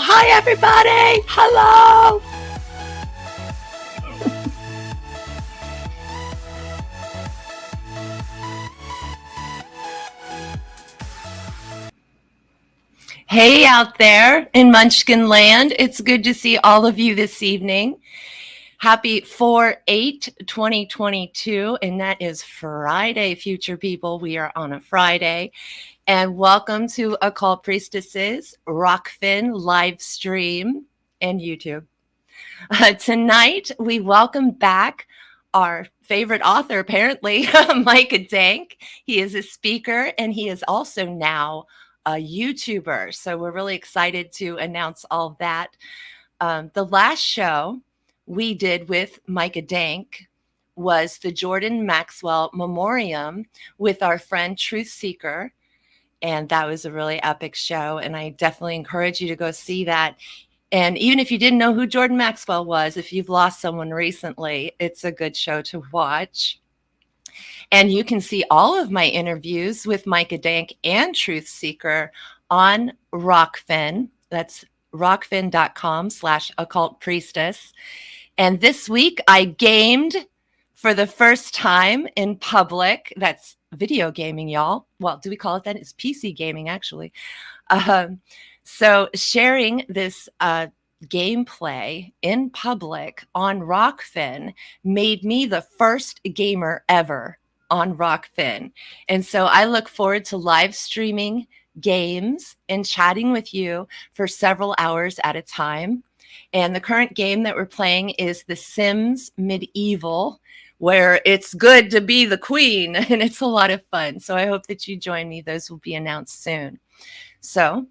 Hi, everybody. Hello. Hey out there in Munchkin Land. It's good to see all of you this evening. Happy 4/8/2022, and that is Friday, future people. We are on a Friday. And welcome to Occult Priestesses Rockfin live stream and YouTube. Tonight, we welcome back our favorite author, apparently, Micah Dank. He is a speaker, and he is also now a YouTuber. So we're really excited to announce all of that. The last show we did with Micah Dank was the Jordan Maxwell Memoriam with our friend Truth Seeker. And that was a really epic show. And I definitely encourage you to go see that. And even if you didn't know who Jordan Maxwell was, if you've lost someone recently, it's a good show to watch. And you can see all of my interviews with Micah Dank and Truth Seeker on Rockfin. That's rockfin.com/occult priestess. And this week I gamed for the first time in public. That's video gaming, y'all. Well, do we call it that? It's PC gaming, actually. So sharing this gameplay in public on Rockfin made me the first gamer ever on Rockfin. And so I look forward to live streaming games and chatting with you for several hours at a time. And the current game that we're playing is The Sims Medieval, where it's good to be the queen, and it's a lot of fun. So I hope that you join me. Those will be announced soon. So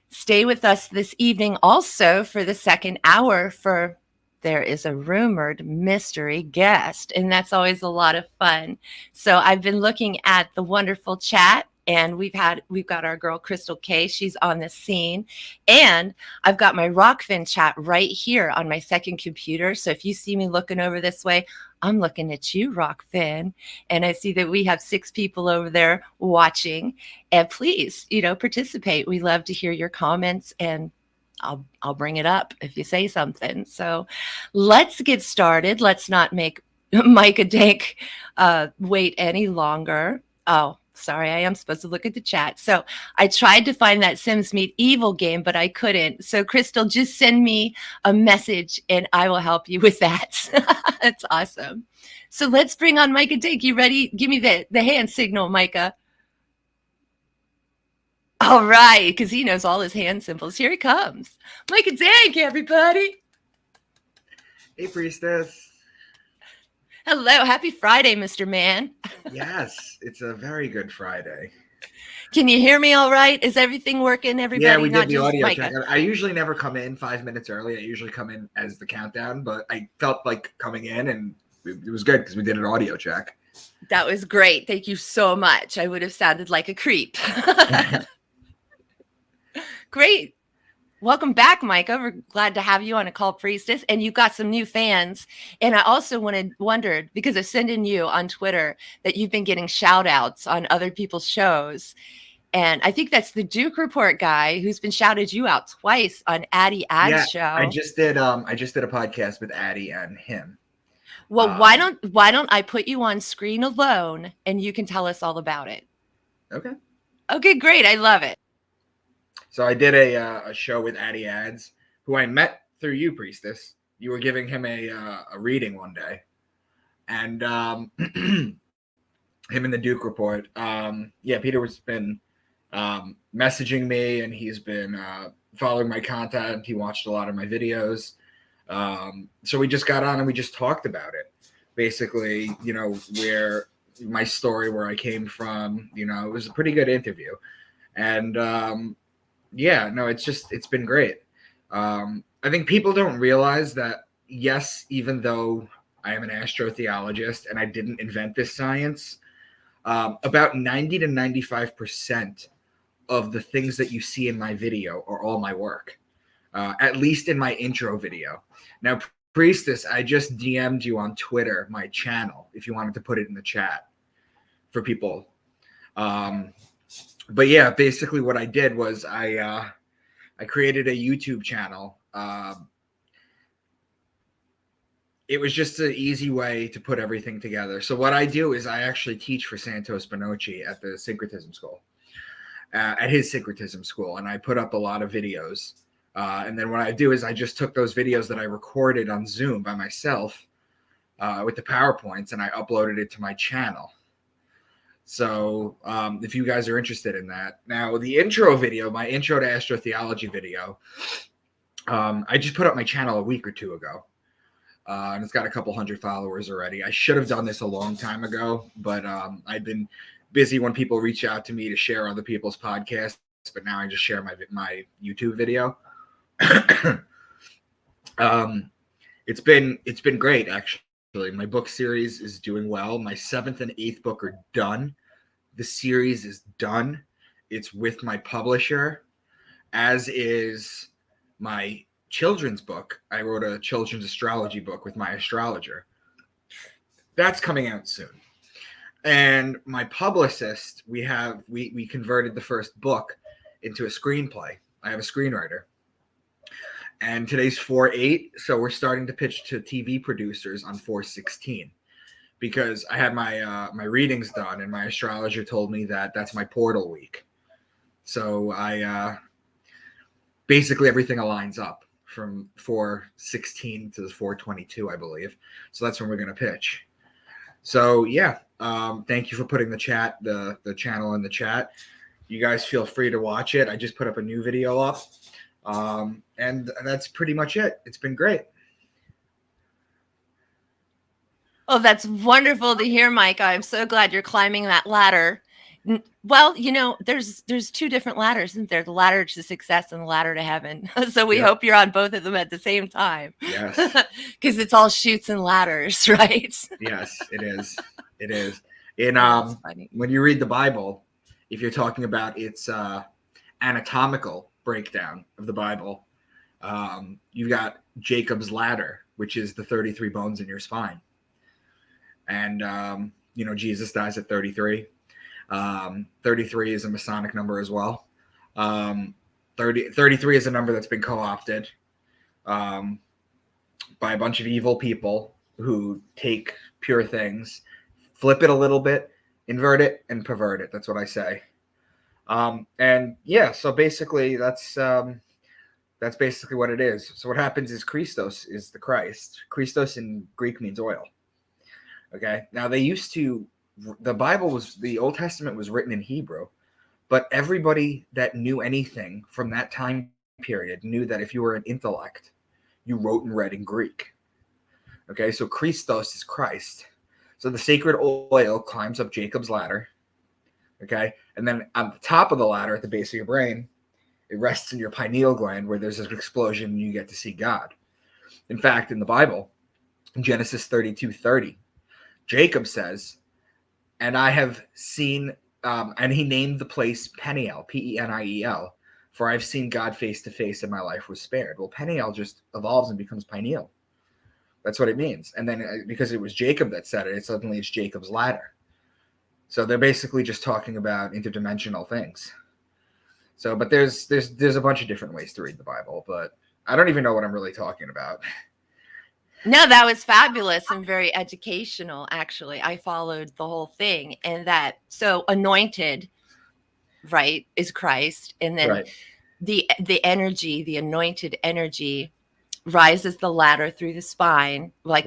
stay with us this evening also for the second hour, for there is a rumored mystery guest, and that's always a lot of fun. So I've been looking at the wonderful chat, and we've got our girl Crystal K. She's on the scene, and I've got my Rockfin chat right here on my second computer. So if you see me looking over this way, I'm looking at you, Rockfin, and I see that we have 6 people over there watching. And please, participate. We love to hear your comments, and I'll bring it up if you say something. So let's get started. Let's not make Micah Dank wait any longer. Oh, sorry, I am supposed to look at the chat. So I tried to find that Sims Medieval game, but I couldn't. So Crystal, just send me a message and I will help you with that. That's awesome. So let's bring on Micah Dank. You ready? Give me the hand signal, Micah. All right, because he knows all his hand symbols. Here he comes. Micah Dank, everybody. Hey, Priestess. Hello. Happy Friday, Mr. Man. Yes, it's a very good Friday. Can you hear me all right? Is everything working, everybody? Yeah, we did the audio check. I usually never come in 5 minutes early. I usually come in as the countdown, but I felt like coming in, and it was good because we did an audio check. That was great. Thank you so much. I would have sounded like a creep. Great. Welcome back, Micah. We're glad to have you on Occult Priestess. And you've got some new fans. And I also wondered, because I've sent in you on Twitter that you've been getting shout outs on other people's shows. And I think that's the Duke Report guy who's been shouted you out twice on Addie Ad's show. I just did a podcast with Addie and him. Well, why don't I put you on screen alone and you can tell us all about it? Okay. Okay, great. I love it. So I did a show with Addie Ads, who I met through you, Priestess. You were giving him a reading one day, and him and the Duke Report. Peter has been messaging me, and he's been following my content. He watched a lot of my videos. So we just got on and we just talked about it. Basically, where my story, where I came from. It was a pretty good interview, and it's been great. I think people don't realize that, yes, even though I am an astrotheologist and I didn't invent this science, about 90 to 95% of the things that you see in my video are all my work, at least in my intro video. Now, Priestess, I just DM'd you on Twitter, my channel, if you wanted to put it in the chat for people. But yeah, basically what I did was I I created a YouTube channel. It was just an easy way to put everything together. So what I do is I actually teach for Santos Bonocci at the syncretism school, at his syncretism school, and I put up a lot of videos. And then what I do is I just took those videos that I recorded on Zoom by myself with the PowerPoints, and I uploaded it to my channel. So if you guys are interested in that. Now, the intro video, my intro to astrotheology video, I just put up my channel a week or two ago. And it's got a couple hundred followers already. I should have done this a long time ago, but I've been busy when people reach out to me to share other people's podcasts. But now I just share my YouTube video. It's been great, actually. My book series is doing well. My 7th and 8th book are done. The series is done. It's with my publisher, as is my children's book. I wrote a children's astrology book with my astrologer. That's coming out soon. And my publicist, we converted the first book into a screenplay. I have a screenwriter. And today's 4/8, so we're starting to pitch to TV producers on 4/16, because I had my readings done, and my astrologer told me that that's my portal week. So I basically everything aligns up from 4/16 to 4/22, I believe. So that's when we're going to pitch. So yeah, thank you for putting the channel in the chat. You guys feel free to watch it. I just put up a new video up. And that's pretty much it. It's been great. Oh, that's wonderful to hear, Mike. I'm so glad you're climbing that ladder. Well, there's 2 different ladders, isn't there? The ladder to success and the ladder to heaven. So we hope you're on both of them at the same time. Yes. Because it's all chutes and ladders, right? Yes, it is. It is. And when you read the Bible, if you're talking about its anatomical breakdown of the Bible, you've got Jacob's ladder, which is the 33 bones in your spine. And, Jesus dies at 33. 33 is a Masonic number as well. 33 is a number that's been co-opted by a bunch of evil people who take pure things, flip it a little bit, invert it, and pervert it. That's what I say. And yeah, so basically that's basically what it is. So what happens is Christos is the Christ. Christos in Greek means oil. Okay. Now the Old Testament was written in Hebrew, but everybody that knew anything from that time period knew that if you were an intellect, you wrote and read in Greek. Okay. So Christos is Christ. So the sacred oil climbs up Jacob's ladder. Okay. And then on the top of the ladder at the base of your brain, it rests in your pineal gland, where there's an explosion and you get to see God. In fact, in the Bible, in Genesis 32:30, Jacob says, and I have seen, and he named the place Peniel, Peniel, for I've seen God face to face and my life was spared. Well, Peniel just evolves and becomes pineal. That's what it means. And then because it was Jacob that said it, suddenly it's Jacob's ladder. So they're basically just talking about interdimensional things. So, but there's a bunch of different ways to read the Bible, but I don't even know what I'm really talking about. No, that was fabulous and very educational, actually. I followed the whole thing, and so anointed, right, is Christ. And then the energy, the anointed energy, rises the ladder through the spine, like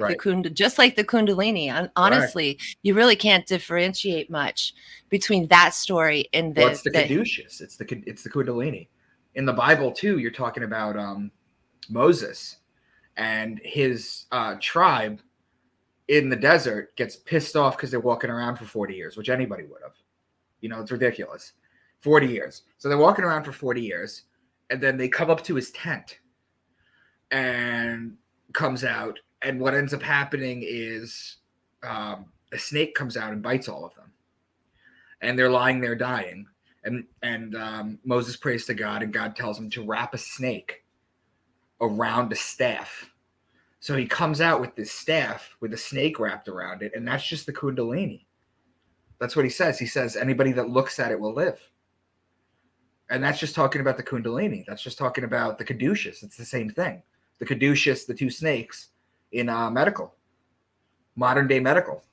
just like the Kundalini. Honestly, you really can't differentiate much between that story and the. It's the caduceus. It's the Kundalini. In the Bible too, you're talking about Moses and his tribe in the desert gets pissed off because they're walking around for 40 years, which anybody would have. It's ridiculous. 40 years. So they're walking around for 40 years, and then they come up to his tent. And comes out, and what ends up happening is a snake comes out and bites all of them, and they're lying there dying. And Moses prays to God, and God tells him to wrap a snake around a staff. So he comes out with this staff with a snake wrapped around it, and that's just the Kundalini. That's what he says. He says anybody that looks at it will live. And that's just talking about the Kundalini. That's just talking about the Caduceus. It's the same thing. The Caduceus, the two snakes in medical, modern day medical.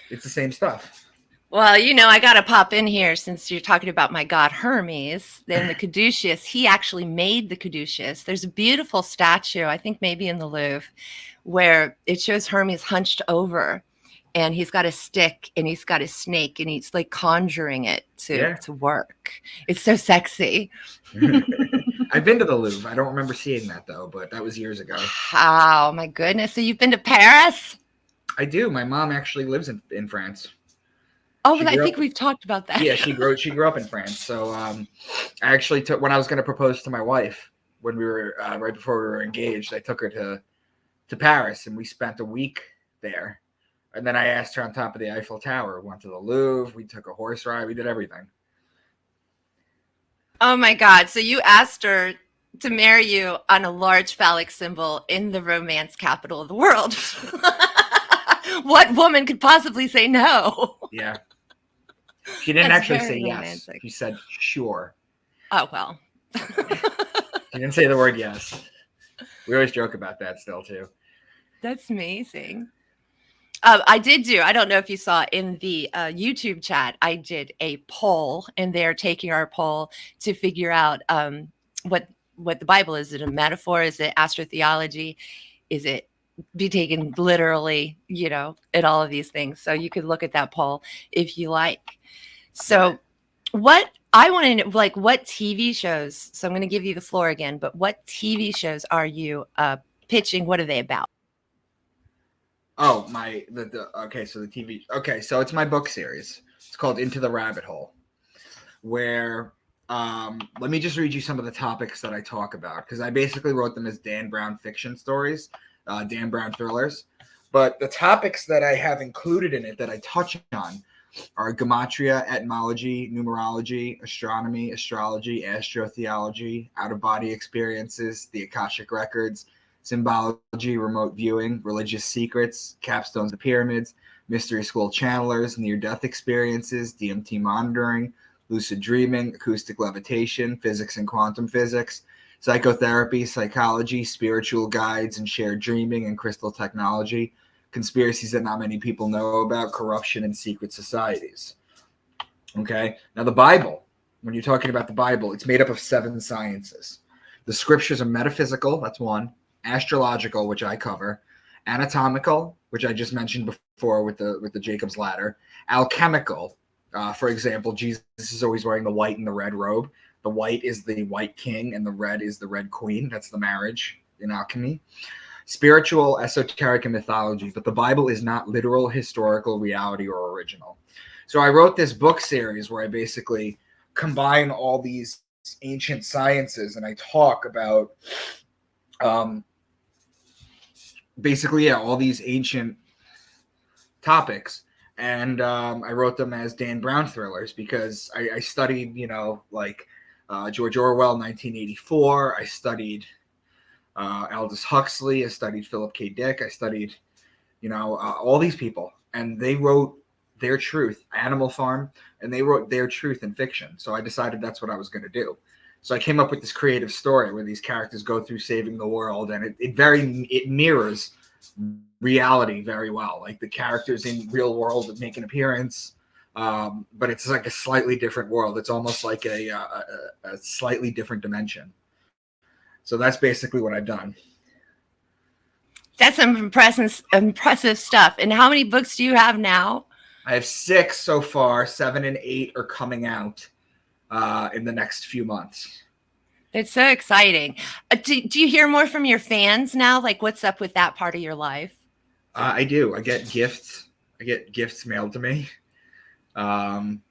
It's the same stuff. Well, I got to pop in here since you're talking about my god Hermes. Then the Caduceus, he actually made the Caduceus. There's a beautiful statue, I think maybe in the Louvre, where it shows Hermes hunched over, and he's got a stick and he's got a snake and he's like conjuring it to work. It's so sexy. I've been to the Louvre. I don't remember seeing that though, but that was years ago. Oh my goodness. So you've been to Paris? I do. My mom actually lives in France. Oh, but I think we've talked about that. Yeah, she grew up in France. So I actually took, when I was going to propose to my wife, when we were right before we were engaged, I took her to Paris, and we spent a week there. And then I asked her on top of the Eiffel Tower. We went to the Louvre. We took a horse ride. We did everything. Oh my God! So you asked her to marry you on a large phallic symbol in the romance capital of the world. What woman could possibly say no? Yeah. She didn't actually say romantic. Yes. She said sure. Oh, well. She didn't say the word yes. We always joke about that still, too. That's amazing. I don't know if you saw in the YouTube chat, I did a poll, and they're taking our poll to figure out what the Bible is. Is it a metaphor? Is it astrotheology? Is it be taken literally, at all of these things? So you could look at that poll if you like. So what I want to know, like, what TV shows, so I'm going to give you the floor again, but what TV shows are you pitching? What are they about? Oh, okay, so the TV, okay, so it's my book series. It's called Into the Rabbit Hole, where, let me just read you some of the topics that I talk about, because I basically wrote them as Dan Brown fiction stories, Dan Brown thrillers. But the topics that I have included in it that I touch on are gematria, etymology, numerology, astronomy, astrology, astrotheology, out-of-body experiences, the Akashic records, symbology, remote viewing, religious secrets, capstones of pyramids, mystery school channelers, near-death experiences, DMT monitoring, lucid dreaming, acoustic levitation, physics and quantum physics, psychotherapy, psychology, spiritual guides and shared dreaming and crystal technology, conspiracies that not many people know about, corruption and secret societies. Okay, now the Bible, when you're talking about the Bible, it's made up of 7 sciences. The scriptures are metaphysical, that's one, astrological, which I cover, anatomical, which I just mentioned before with the Jacob's ladder, alchemical. For example, Jesus is always wearing the white and the red robe. The white is the white king and the red is the red queen. That's the marriage in alchemy. Spiritual, esoteric, and mythology, but the Bible is not literal, historical, reality, or original. So I wrote this book series where I basically combine all these ancient sciences, and I talk about all these ancient topics. And I wrote them as Dan Brown thrillers because I studied, George Orwell, 1984. I studied Aldous Huxley. I studied Philip K. Dick. I studied, all these people. And they wrote their truth, Animal Farm, and they wrote their truth in fiction. So I decided that's what I was going to do. So I came up with this creative story where these characters go through saving the world, and it mirrors reality very well. Like the characters in real world make an appearance, but it's like a slightly different world. It's almost like a slightly different dimension. So that's basically what I've done. That's some impressive stuff. And how many books do you have now? I have 6 so far. 7 and 8 are coming out in the next few months. It's so exciting. Do you hear more from your fans now? Like, what's up with that part of your life? I do. I get gifts. I get gifts mailed to me. None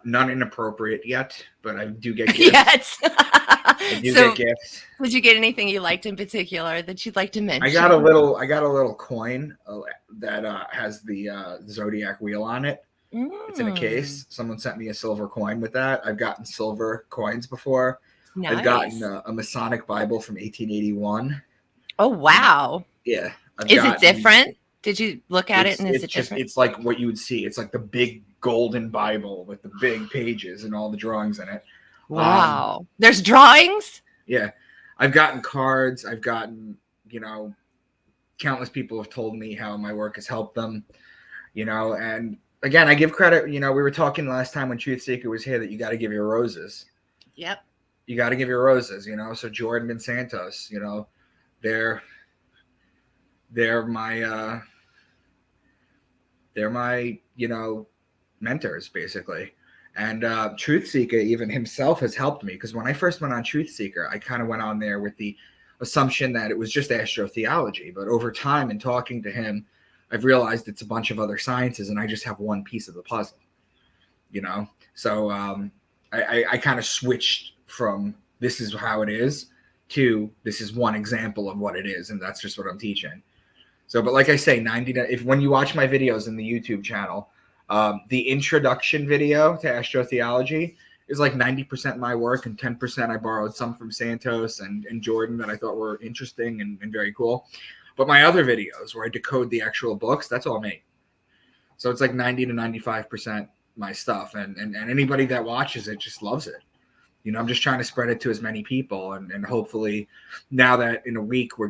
inappropriate yet, but I do get gifts. I do get gifts. Did you get anything you liked in particular that you'd like to mention? I got a little coin that has the zodiac wheel on it. It's in a case. Someone sent me a silver coin with that. I've gotten silver coins before. Nice. I've gotten a Masonic Bible from 1881. Oh, wow. Yeah. Is it different? Did you look at it and is it different? It's like what you would see. It's like the big golden Bible with the big pages and all the drawings in it. Wow. There's drawings? Yeah. I've gotten cards. I've gotten, countless people have told me how my work has helped them, and again, I give credit. We were talking last time when Truth Seeker was here that you got to give your roses. Yep. You got to give your roses, so Jordan and Santos, they're my mentors basically. And Truth Seeker even himself has helped me, because when I first went on Truth Seeker, I kind of went on there with the assumption that it was just astrotheology. But over time and talking to him, I've realized it's a bunch of other sciences, and I just have one piece of the puzzle, So I kind of switched from this is how it is to this is one example of what it is, and that's just what I'm teaching. So, but like I say, when you watch my videos in the YouTube channel, the introduction video to astrotheology is like 90% my work, and 10% I borrowed some from Santos and Jordan that I thought were interesting and very cool. But my other videos where I decode the actual books, that's all me. So it's like 90 to 95% my stuff. And anybody that watches it just loves it. I'm just trying to spread it to as many people. And hopefully now that in a week or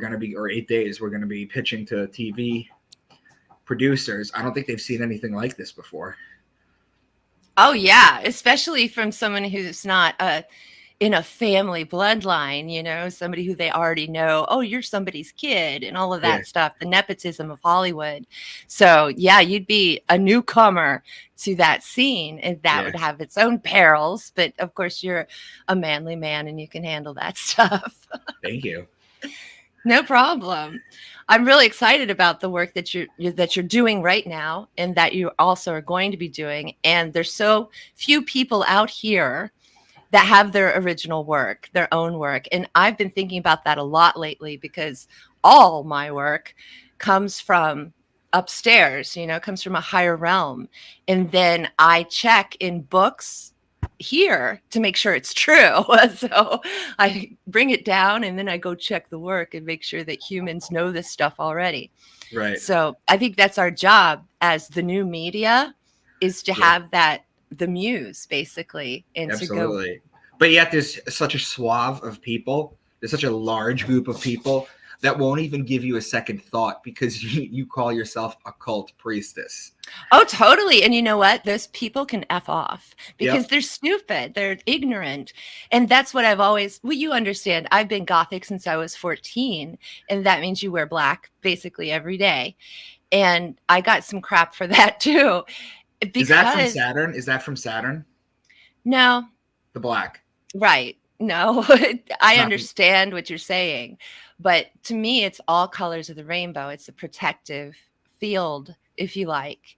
8 days, we're going to be pitching to TV producers. I don't think they've seen anything like this before. Oh yeah, especially from someone who's not in a family bloodline, somebody who they already know. Oh, you're somebody's kid and all of that stuff, the nepotism of Hollywood. So yeah, you'd be a newcomer to that scene, and that would have its own perils. But of course, you're a manly man and you can handle that stuff. Thank you. No problem. I'm really excited about the work that you're doing right now, and that you also are going to be doing. And there's so few people out here that have their original work, their own work. And I've been thinking about that a lot lately, because all my work comes from upstairs, comes from a higher realm. And then I check in books here to make sure it's true. So I bring it down, and then I go check the work and make sure that humans know this stuff already. Right. So I think that's our job as the new media, is to have the muse basically, and absolutely. to go. But yet there's such a swath of people. There's such a large group of people that won't even give you a second thought, because you call yourself a cult priestess. Oh, totally. And you know what? Those people can F off, because they're stupid. They're ignorant. And that's what I've always, you understand, I've been Gothic since I was 14. And that means you wear black basically every day. And I got some crap for that too. Is that from Saturn? Is that from Saturn? No. The black. Right. No, I understand what you're saying. But to me, it's all colors of the rainbow. It's a protective field, if you like.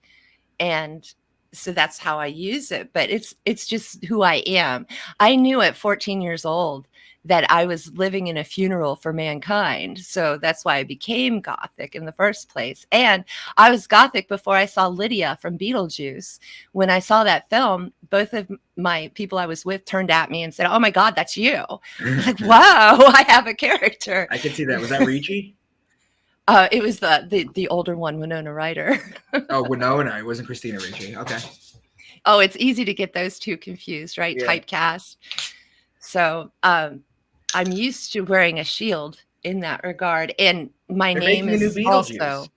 And so that's how I use it. But it's just who I am. I knew at 14 years old that I was living in a funeral for mankind. So that's why I became Gothic in the first place. And I was Gothic before I saw Lydia from Beetlejuice. When I saw that film, both of my people I was with turned at me and said, "Oh my God, that's you." I was like, wow, I have a character. I can see that. Was that Ricci? It was the older one, Winona Ryder. Oh, Winona. It wasn't Christina Ricci. Okay. Oh, it's easy to get those two confused, right? Yeah. Typecast. So I'm used to wearing a shield in that regard. And my name is also,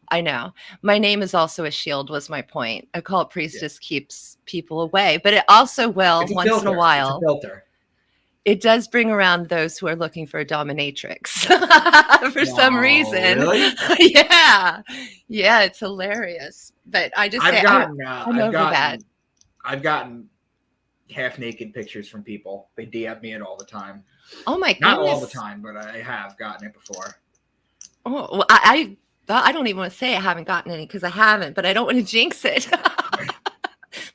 I know, my name is also a shield, was my point. A cult priestess keeps people away, but it also will, once in a while. It's a filter. It does bring around those who are looking for a dominatrix for some reason. Really? Yeah. Yeah, it's hilarious. But I just say, I'm over that. I've gotten half-naked pictures from people. They DM me it all the time. Oh my goodness. Not all the time, but I have gotten it before. Oh, well, I don't even want to say I haven't gotten any, because I haven't, but I don't want to jinx it.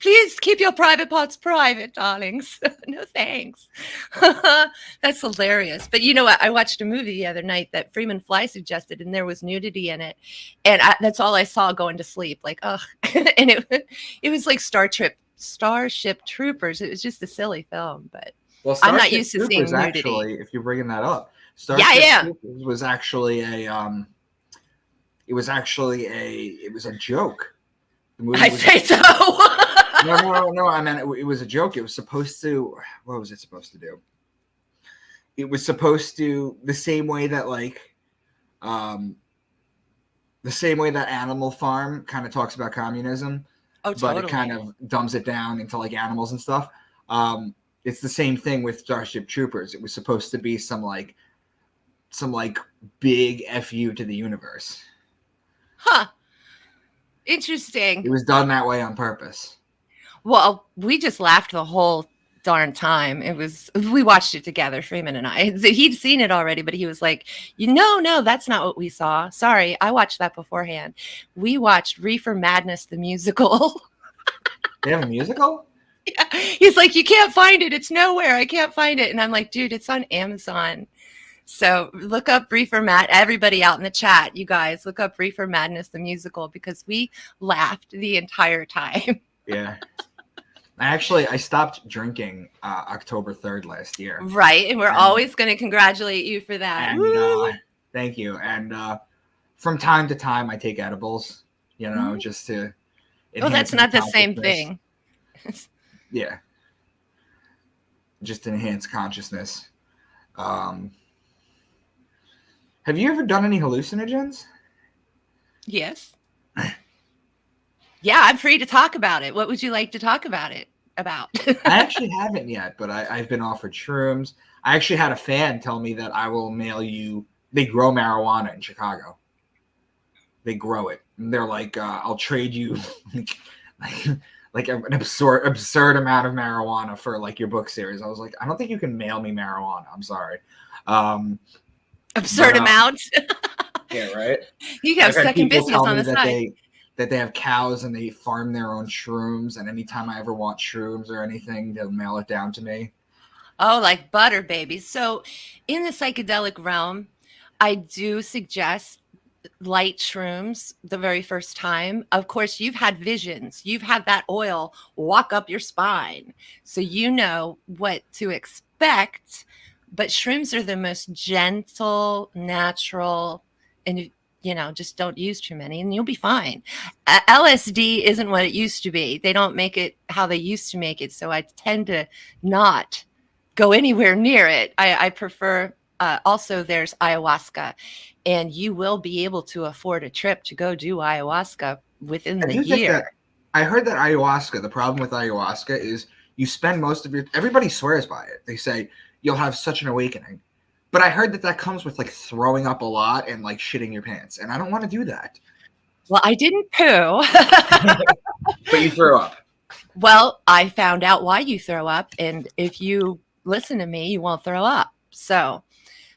Please keep your private parts private, darlings. No thanks. That's hilarious. But you know what? I watched a movie the other night that Freeman Fly suggested, and there was nudity in it. And that's all I saw going to sleep. Like, ugh. And it was like Starship Troopers. It was just a silly film, but I'm not used to seeing nudity. Actually, if you're bringing that up, Starship Troopers was actually a it was a joke The movie I was say so. no. I mean, it was a joke. It was supposed to. What was it supposed to do? It was supposed to the same way that the same way that Animal Farm kind of talks about communism, Oh, but totally. it kind of dumbs it down into like animals and stuff. It's the same thing with Starship Troopers. It was supposed to be some big FU to the universe. Huh. Interesting. It was done that way on purpose. Well, we just laughed the whole darn time. We watched it together, Freeman and I. He'd seen it already, but he was like, no, that's not what we saw. Sorry, I watched that beforehand. We watched Reefer Madness, the musical. They have a musical? Yeah. He's like, you can't find it. It's nowhere. I can't find it. And I'm like, dude, it's on Amazon. So look up Reefer everybody out in the chat, you guys, look up Reefer Madness, the musical, because we laughed the entire time. Yeah. I stopped drinking October 3rd last year. Right. And we're always going to congratulate you for that. And thank you. And from time to time, I take edibles, just to. Oh, that's not the same thing. Yeah. Just enhance consciousness. Have you ever done any hallucinogens? Yes. Yeah, I'm free to talk about it. What would you like to talk about it about? I actually haven't yet, but I've been offered shrooms. I actually had a fan tell me that I will mail you. They grow marijuana in Chicago. They grow it. And they're like, I'll trade you like an absurd amount of marijuana for like your book series. I was like, I don't think you can mail me marijuana. I'm sorry. Absurd amount. Yeah, right. You have second business on the side. That they have cows and they farm their own shrooms, and anytime I ever want shrooms or anything, they'll mail it down to me. Oh, like butter, baby. So in the psychedelic realm, I do suggest light shrooms the very first time. Of course, you've had visions. You've had that oil walk up your spine. So you know what to expect. But shrooms are the most gentle, natural, and just don't use too many and you'll be fine. LSD isn't what it used to be. They don't make it how they used to make it. So I tend to not go anywhere near it. I prefer, also there's ayahuasca, and you will be able to afford a trip to go do ayahuasca within the year. I heard that ayahuasca, the problem with ayahuasca is you spend most of everybody swears by it. They say you'll have such an awakening. But I heard that comes with like throwing up a lot and like shitting your pants. And I don't want to do that. Well, I didn't poo. But you threw up. Well, I found out why you throw up. And if you listen to me, you won't throw up. So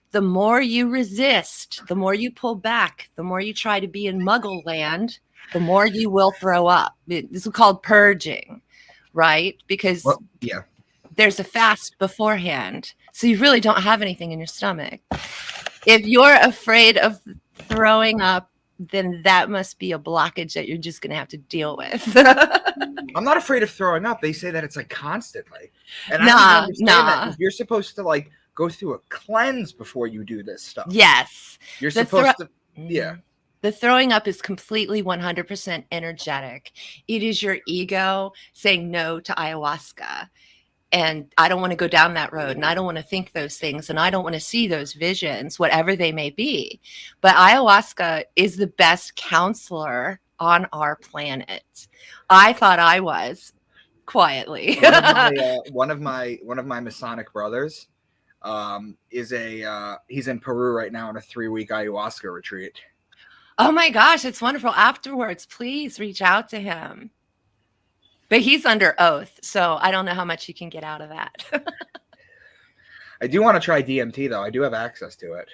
the more you resist, the more you pull back, the more you try to be in Muggle land, the more you will throw up. This is called purging, right? Because there's a fast beforehand. So you really don't have anything in your stomach. If you're afraid of throwing up, then that must be a blockage that you're just going to have to deal with. I'm not afraid of throwing up. They say that it's like constantly. And I understand that you're supposed to like go through a cleanse before you do this stuff. Yes. You're supposed to. Yeah. The throwing up is completely 100% energetic. It is your ego saying no to ayahuasca. And I don't want to go down that road, and I don't want to think those things, and I don't want to see those visions, whatever they may be. But ayahuasca is the best counselor on our planet. I thought I was, quietly. One of my Masonic brothers he's in Peru right now on a 3-week ayahuasca retreat. Oh my gosh, it's wonderful. Afterwards, please reach out to him. But he's under oath, so I don't know how much you can get out of that. I do want to try DMT, though. I do have access to it.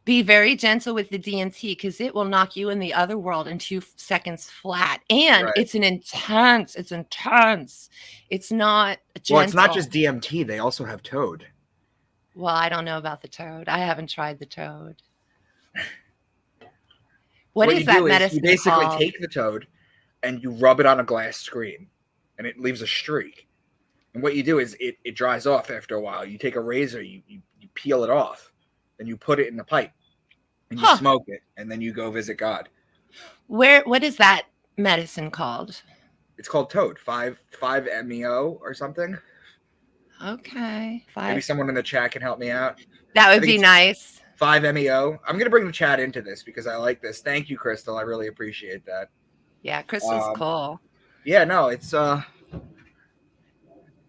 Be very gentle with the DMT because it will knock you in the other world in 2 seconds flat. And it's intense. It's not gentle. Well, it's not just DMT. They also have toad. Well, I don't know about the toad. I haven't tried the toad. What is that medicine you basically called? Take the toad and you rub it on a glass screen and it leaves a streak. And what you do is it dries off after a while. You take a razor, you peel it off, and you put it in the pipe and you smoke it, and then you go visit God. What is that medicine called? It's called Toad. 5-MeO or something. Okay. Maybe someone in the chat can help me out. That I would think be it's nice. 5-MeO. I'm gonna bring the chat into this because I like this. Thank you, Crystal. I really appreciate that. Yeah, Crystal's cool. Yeah, no, it's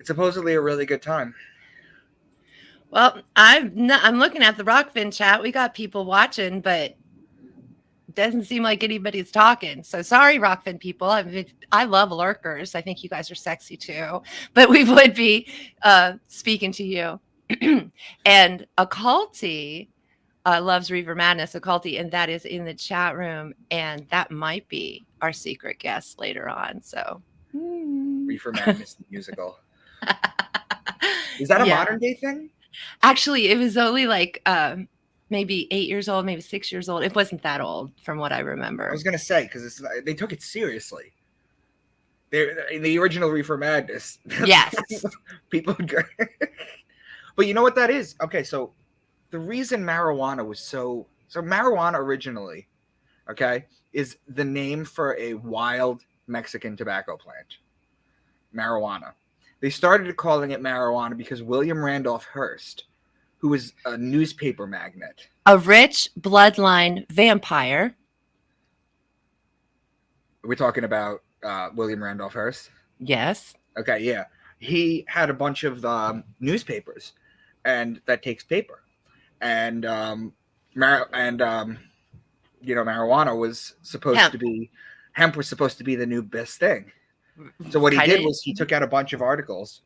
supposedly a really good time. Well, I'm looking at the Rockfin chat. We got people watching, but it doesn't seem like anybody's talking. So sorry, Rockfin people. I mean, I love lurkers. I think you guys are sexy too, but we would be speaking to you. And Occulty loves Reaver Madness, Occulty, and that is in the chat room, and that might be our secret guest later on. So Reefer Madness the musical. Is that a modern day thing? Actually, it was only like maybe 8 years old, maybe 6 years old. It wasn't that old from what I remember. I was gonna say because they took it seriously. The original Reefer Madness. Yes. People. But you know what that is? Okay, so the reason marijuana was so marijuana originally, okay, is the name for a wild Mexican tobacco plant. Marijuana. They started calling it marijuana because William Randolph Hearst, who was a newspaper magnate, a rich bloodline vampire. We're talking about William Randolph Hearst. Yes. Okay, yeah. He had a bunch of newspapers, and that takes paper, and marijuana was supposed to be hemp was supposed to be the new best thing. So what he did was he took out a bunch of articles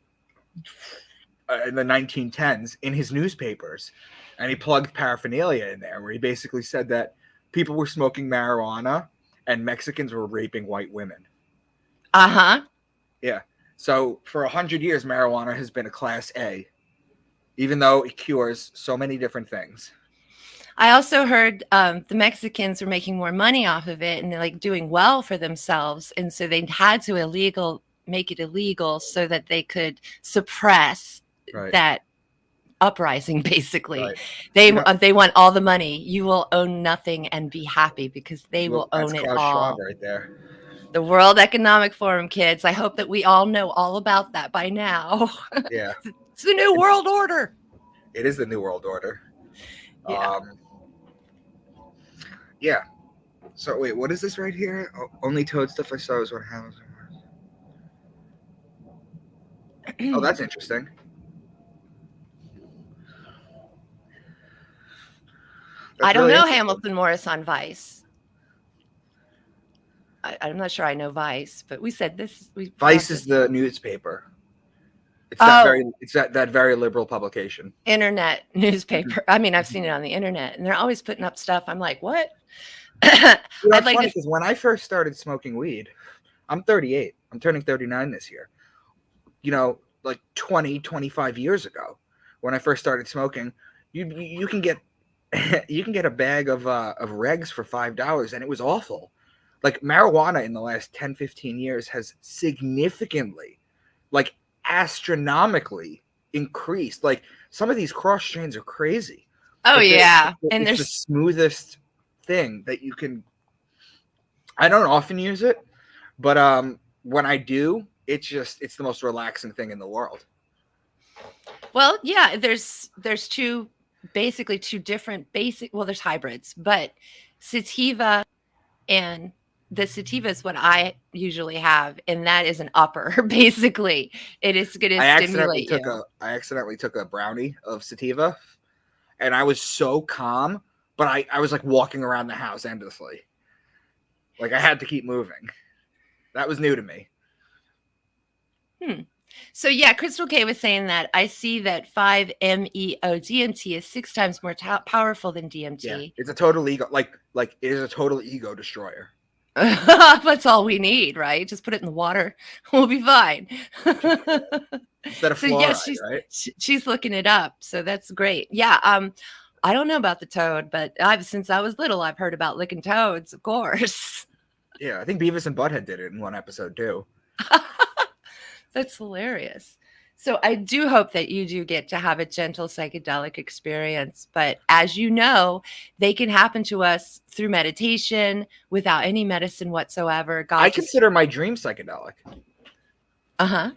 in the 1910s in his newspapers, and he plugged paraphernalia in there, where he basically said that people were smoking marijuana and Mexicans were raping white women. Yeah. So for 100 years, marijuana has been a class A, even though it cures so many different things. I also heard the Mexicans were making more money off of it and they're like doing well for themselves. And so they had to make it illegal so that they could suppress that uprising, basically. Right. They want all the money. You will own nothing and be happy because they will own it Klaus all. Schwab right there. The World Economic Forum, kids. I hope that we all know all about that by now. Yeah. It's the New World Order. It is the New World Order. Yeah. Yeah. So wait, what is this right here? Only Toad stuff I saw is what happens. Oh, that's interesting. I don't know Hamilton Morris on Vice. I'm not sure I know Vice, but we said this. Vice is the newspaper. It's that very liberal publication. Internet newspaper. I mean, I've seen it on the internet, and they're always putting up stuff. I'm like, what? That's funny because when I first started smoking weed, I'm 38. I'm turning 39 this year. Like 20, 25 years ago, when I first started smoking, you can get a bag of regs for $5, and it was awful. Like marijuana in the last 10, 15 years has significantly, like astronomically increased. Like some of these cross strains are crazy. Oh, yeah. And there's the smoothest thing that you can. I don't often use it, but when I do, it's the most relaxing thing in the world. Well, yeah, there's two different there's hybrids, but sativa, and the sativa is what I usually have, and that is an upper. Basically, it is going to stimulate you. I accidentally took a brownie of sativa, and I was so calm, but I was like walking around the house endlessly. Like I had to keep moving. That was new to me. So yeah, Crystal K was saying that I see that 5-MeO DMT is 6 times more powerful than DMT. Yeah, it's a total ego, like it is a total ego destroyer. That's all we need, right? Just put it in the water, we'll be fine. Instead of fluoride, right? She's looking it up, so that's great. Yeah, I don't know about the toad, but since I was little, I've heard about licking toads, of course. Yeah, I think Beavis and Butthead did it in one episode too. That's hilarious. So I do hope that you do get to have a gentle psychedelic experience. But as you know, they can happen to us through meditation without any medicine whatsoever. I God just, consider my dream psychedelic uh-huh.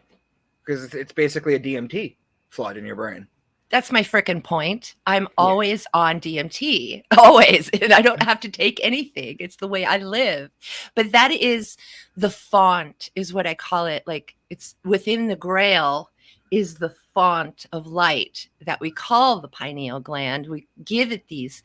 because it's basically a DMT flood in your brain. That's my freaking point. I'm Yeah. always on DMT, always. And I don't have to take anything. It's the way I live. But that is the font, is what I call it. Like it's within the grail is the font of light that we call the pineal gland. We give it these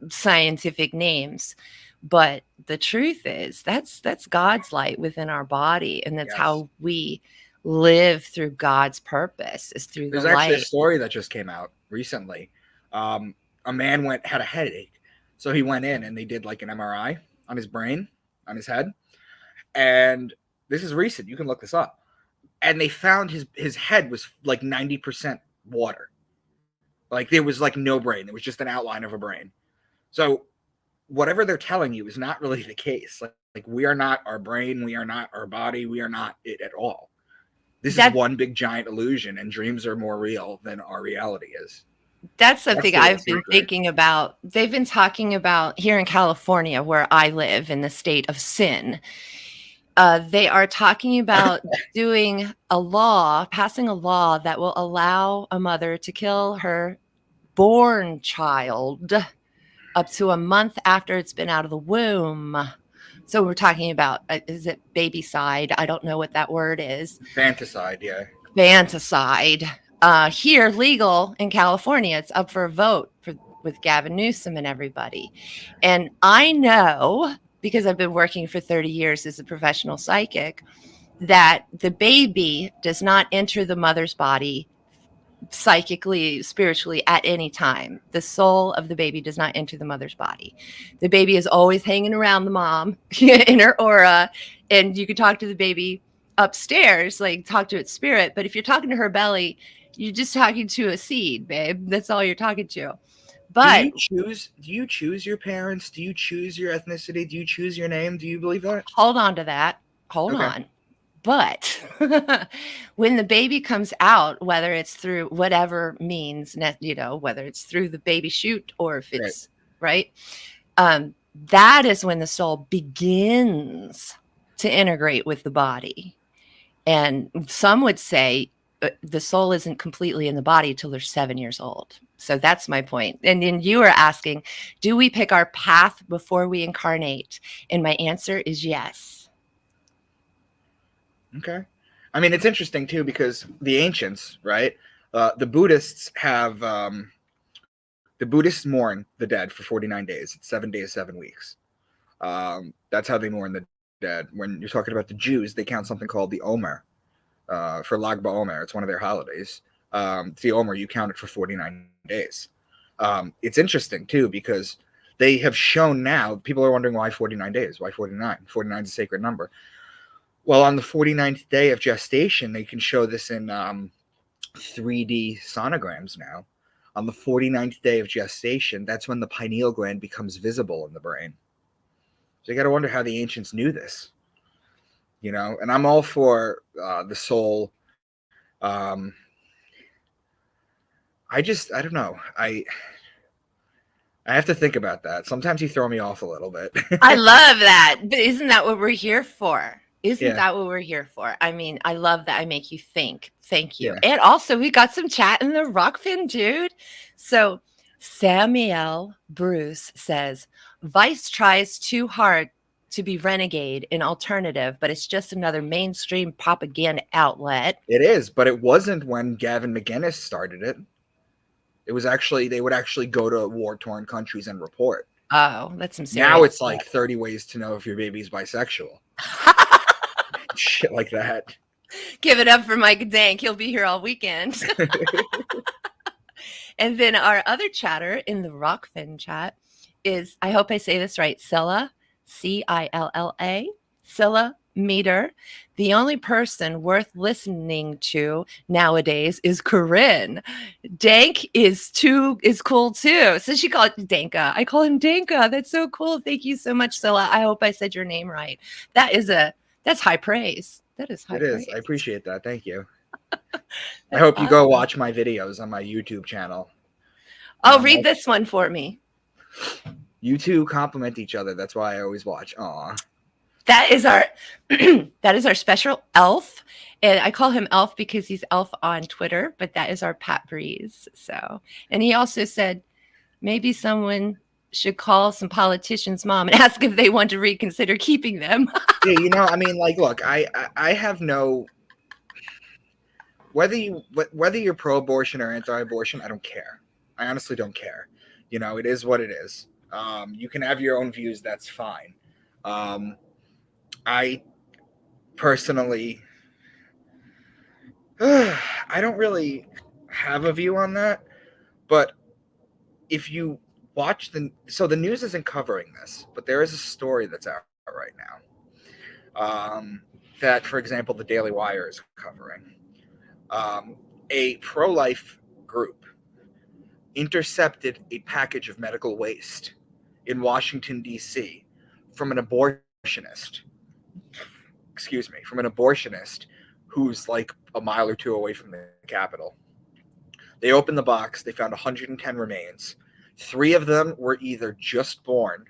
scientific names. But the truth is that's God's light within our body. And that's Yes. how we live through God's purpose is through the There's actually a light. story that just came out recently. A man had a headache, so he went in and they did like an MRI on his brain, on his head, and this is recent. You can look this up, and they found his head was like 90% water. Like there was like no brain. There was just an outline of a brain. So whatever they're telling you is not really the case. Like we are not our brain. We are not our body. We are not it at all. This is one big giant illusion, and dreams are more real than our reality is. That's something I've been thinking about. They've been talking about here in California, where I live in the state of sin. They are talking about doing a law, passing a law that will allow a mother to kill her born child up to a month after it's been out of the womb. So we're talking about, is it babycide? I don't know what that word is. Fanticide, yeah. Fanticide. Here, legal in California, it's up for a vote with Gavin Newsom and everybody. And I know, because I've been working for 30 years as a professional psychic, that the baby does not enter the mother's body psychically, spiritually at any time. The soul of the baby does not enter the mother's body. The baby is always hanging around the mom in her aura, and you can talk to the baby upstairs, like talk to its spirit. But if you're talking to her belly, you're just talking to a seed, babe. That's all you're talking to. But do you choose your parents? Do you choose your ethnicity? Do you choose your name? Do you believe that? Hold on to that. Hold on. But when the baby comes out, whether it's through whatever means, whether it's through the baby chute or if it's right, that is when the soul begins to integrate with the body. And some would say the soul isn't completely in the body till they're 7 years old. So that's my point. And then you were asking, do we pick our path before we incarnate? And my answer is yes. Okay. I mean, it's interesting too because the ancients, right? The Buddhists have the Buddhists mourn the dead for 49 days. It's 7 days, 7 weeks. That's how they mourn the dead. When you're talking about the Jews, they count something called the Omer for Lag BaOmer. It's one of their holidays. The Omer, you count it for 49 days. It's interesting too because they have shown now. People are wondering why 49 days. Why 49? 49 is a sacred number. Well, on the 49th day of gestation, they can show this in 3D sonograms now. On the 49th day of gestation, that's when the pineal gland becomes visible in the brain. So you got to wonder how the ancients knew this. And I'm all for the soul. I don't know. I have to think about that. Sometimes you throw me off a little bit. I love that. But isn't that what we're here for? Isn't that what we're here for? I mean, I love that I make you think. Thank you. Yeah. And also, we got some chat in the Rockfin, dude. So Samuel Bruce says, Vice tries too hard to be renegade and alternative, but it's just another mainstream propaganda outlet. It is, but it wasn't when Gavin McInnes started it. It was actually, they would actually go to war-torn countries and report. Oh, that's some serious Now it's stuff. Like 30 ways to know if your baby's bisexual. Shit like that. Give it up for Micah Dank. He'll be here all weekend. And then our other chatter in the Rockfin chat is, I hope I say this right, Cilla, Cilla, Cilla Meter. The only person worth listening to nowadays is Corinne. Dank is cool too. So she called it Danka. I call him Danka. That's so cool. Thank you so much, Cilla. I hope I said your name right. That's high praise. That is high praise. It is. I appreciate that. Thank you. I hope you awesome. go watch my videos on my YouTube channel. Oh, read this one for me. You two compliment each other. That's why I always watch. Aw. That is our that is our special elf. And I call him Elf because he's Elf on Twitter, but that is our Pat Breeze. So, and he also said maybe someone should call some politicians' mom and ask if they want to reconsider keeping them. Yeah, I mean, like, look, I have no, whether you're pro-abortion or anti-abortion, I don't care. I honestly don't care. It is what it is. You can have your own views. That's fine. I personally, I don't really have a view on that. But if you watch the news isn't covering this, but there is a story that's out right now. That, for example, the Daily Wire is covering. A pro-life group intercepted a package of medical waste in Washington, D.C. from an abortionist. From an abortionist who's like a mile or two away from the Capitol. They opened the box. They found 110 remains. 3 of them were either just born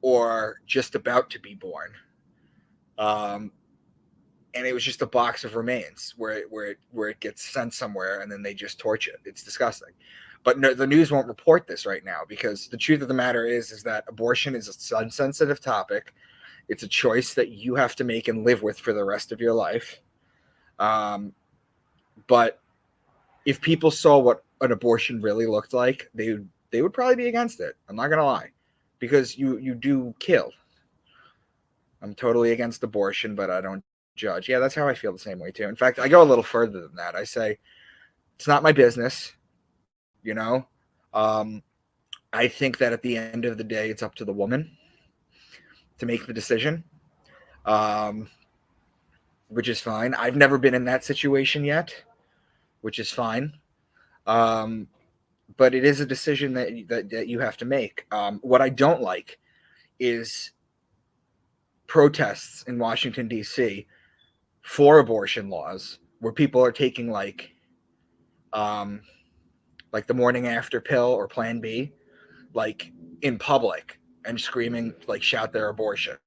or just about to be born. And it was just a box of remains where it gets sent somewhere and then they just torch it. It's disgusting. But no, the news won't report this right now because the truth of the matter is that abortion is a sensitive topic. It's a choice that you have to make and live with for the rest of your life. But if people saw what an abortion really looked like, they would probably be against it. I'm not gonna lie, because you do kill. I'm totally against abortion, but I don't judge. Yeah, that's how I feel the same way too. In fact, I go a little further than that. I say it's not my business. I think that at the end of the day, it's up to the woman to make the decision, which is fine. I've never been in that situation yet, which is fine. But it is a decision that you have to make. What I don't like is protests in Washington, D.C. for abortion laws where people are taking like the morning after pill or Plan B, like in public and screaming, like shout their abortion.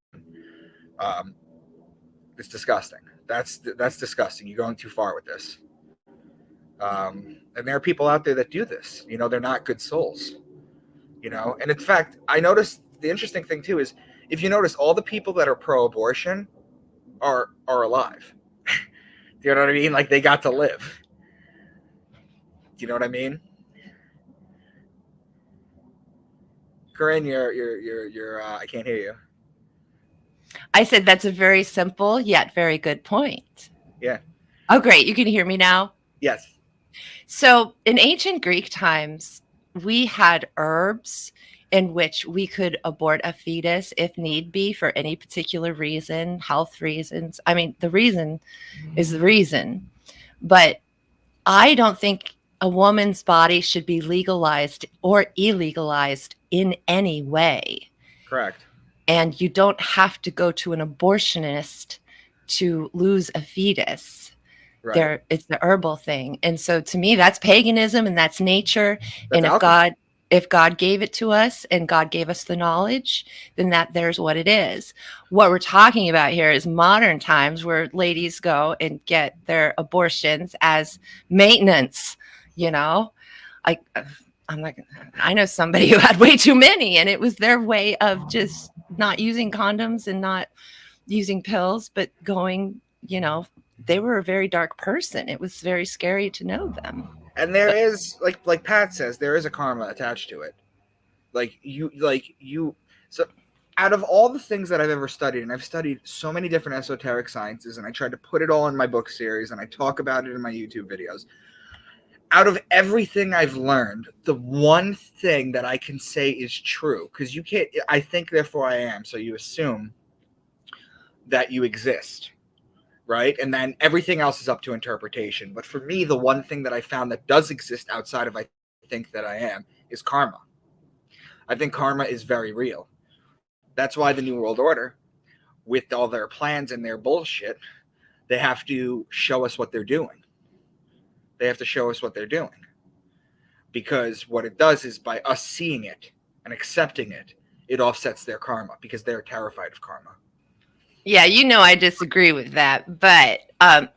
It's disgusting. That's disgusting. You're going too far with this. And there are people out there that do this. They're not good souls. And in fact, I noticed the interesting thing too is if you notice, all the people that are pro-abortion are alive. Do you know what I mean? Like they got to live. Do you know what I mean? Corinne, you're I can't hear you. I said that's a very simple yet very good point. Yeah. Oh, great. You can hear me now? Yes. So in ancient Greek times, we had herbs in which we could abort a fetus if need be for any particular reason, health reasons. I mean, the reason is the reason. But I don't think a woman's body should be legalized or illegalized in any way. Correct. And you don't have to go to an abortionist to lose a fetus. Right. It's the herbal thing. And so to me, that's paganism and that's nature. That's and alchemy. if God gave it to us and God gave us the knowledge, then there's what it is. What we're talking about here is modern times where ladies go and get their abortions as maintenance, I know somebody who had way too many and it was their way of just not using condoms and not using pills, but going, they were a very dark person. It was very scary to know them. And there is like Pat says, there is a karma attached to it. So out of all the things that I've ever studied, and I've studied so many different esoteric sciences, and I tried to put it all in my book series, and I talk about it in my YouTube videos. Out of everything I've learned, the one thing that I can say is true, because you can't, I think, therefore I am, so you assume that you exist, right? And then everything else is up to interpretation. But for me, the one thing that I found that does exist outside of I think that I am is karma. I think karma is very real. That's why the New World Order, with all their plans and their bullshit, they have to show us what they're doing. They have to show us what they're doing. Because what it does is by us seeing it and accepting it, it offsets their karma because they're terrified of karma. Yeah, I disagree with that, but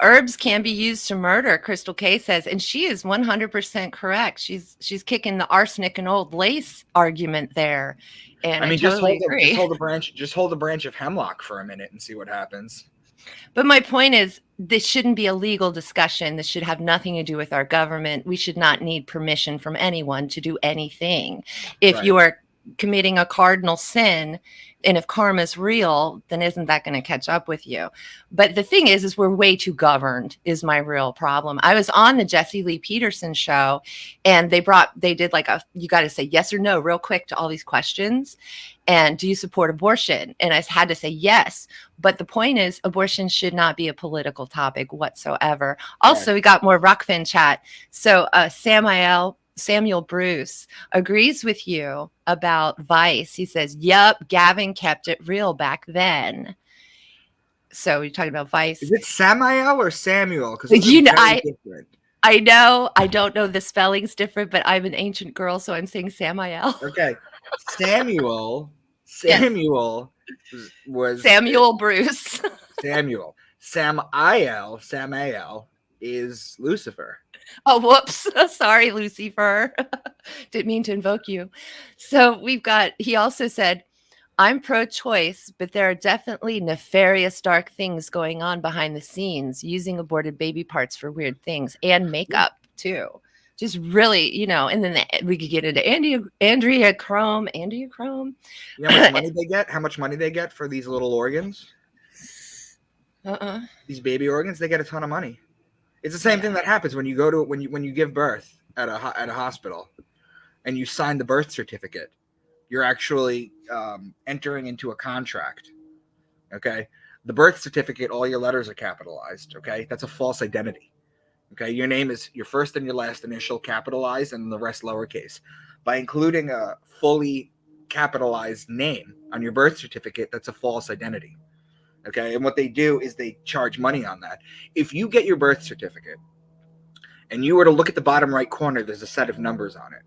herbs can be used to murder, Crystal K says, and she is 100% correct. She's kicking the arsenic and old lace argument there, and I mean, totally agree. Just hold a branch of hemlock for a minute and see what happens. But my point is, this shouldn't be a legal discussion. This should have nothing to do with our government. We should not need permission from anyone to do anything. If you are committing a cardinal sin, and if karma is real, then isn't that going to catch up with you? But the thing is we're way too governed is my real problem. I was on the Jesse Lee Peterson show, and they did like you got to say yes or no real quick to all these questions. And do you support abortion? And I had to say yes. But the point is, abortion should not be a political topic whatsoever. Also, we got more Rockfin chat. So Samuel Bruce agrees with you about Vice. He says, "Yup, Gavin kept it real back then." So you're talking about Vice. Is it Samael or Samuel? Because I know. I don't know. The spelling's different, but I'm an ancient girl, so I'm saying Samael. Okay, Samuel was Samuel Bruce. Samael is Lucifer. Oh, whoops. Sorry, Lucifer. Didn't mean to invoke you. So he also said, "I'm pro-choice, but there are definitely nefarious dark things going on behind the scenes, using aborted baby parts for weird things and makeup too." Just really, and then we could get into Andrea Chrome. You know how much money they get? How much money they get for these little organs? These baby organs, they get a ton of money. It's the same thing that happens when you give birth at a hospital, and you sign the birth certificate. You're actually entering into a contract. Okay, the birth certificate, all your letters are capitalized. Okay, that's a false identity. Okay, your name is your first and your last initial capitalized, and the rest lowercase. By including a fully capitalized name on your birth certificate, that's a false identity. Okay, and what they do is they charge money on that. If you get your birth certificate and you were to look at the bottom right corner, there's a set of numbers on it.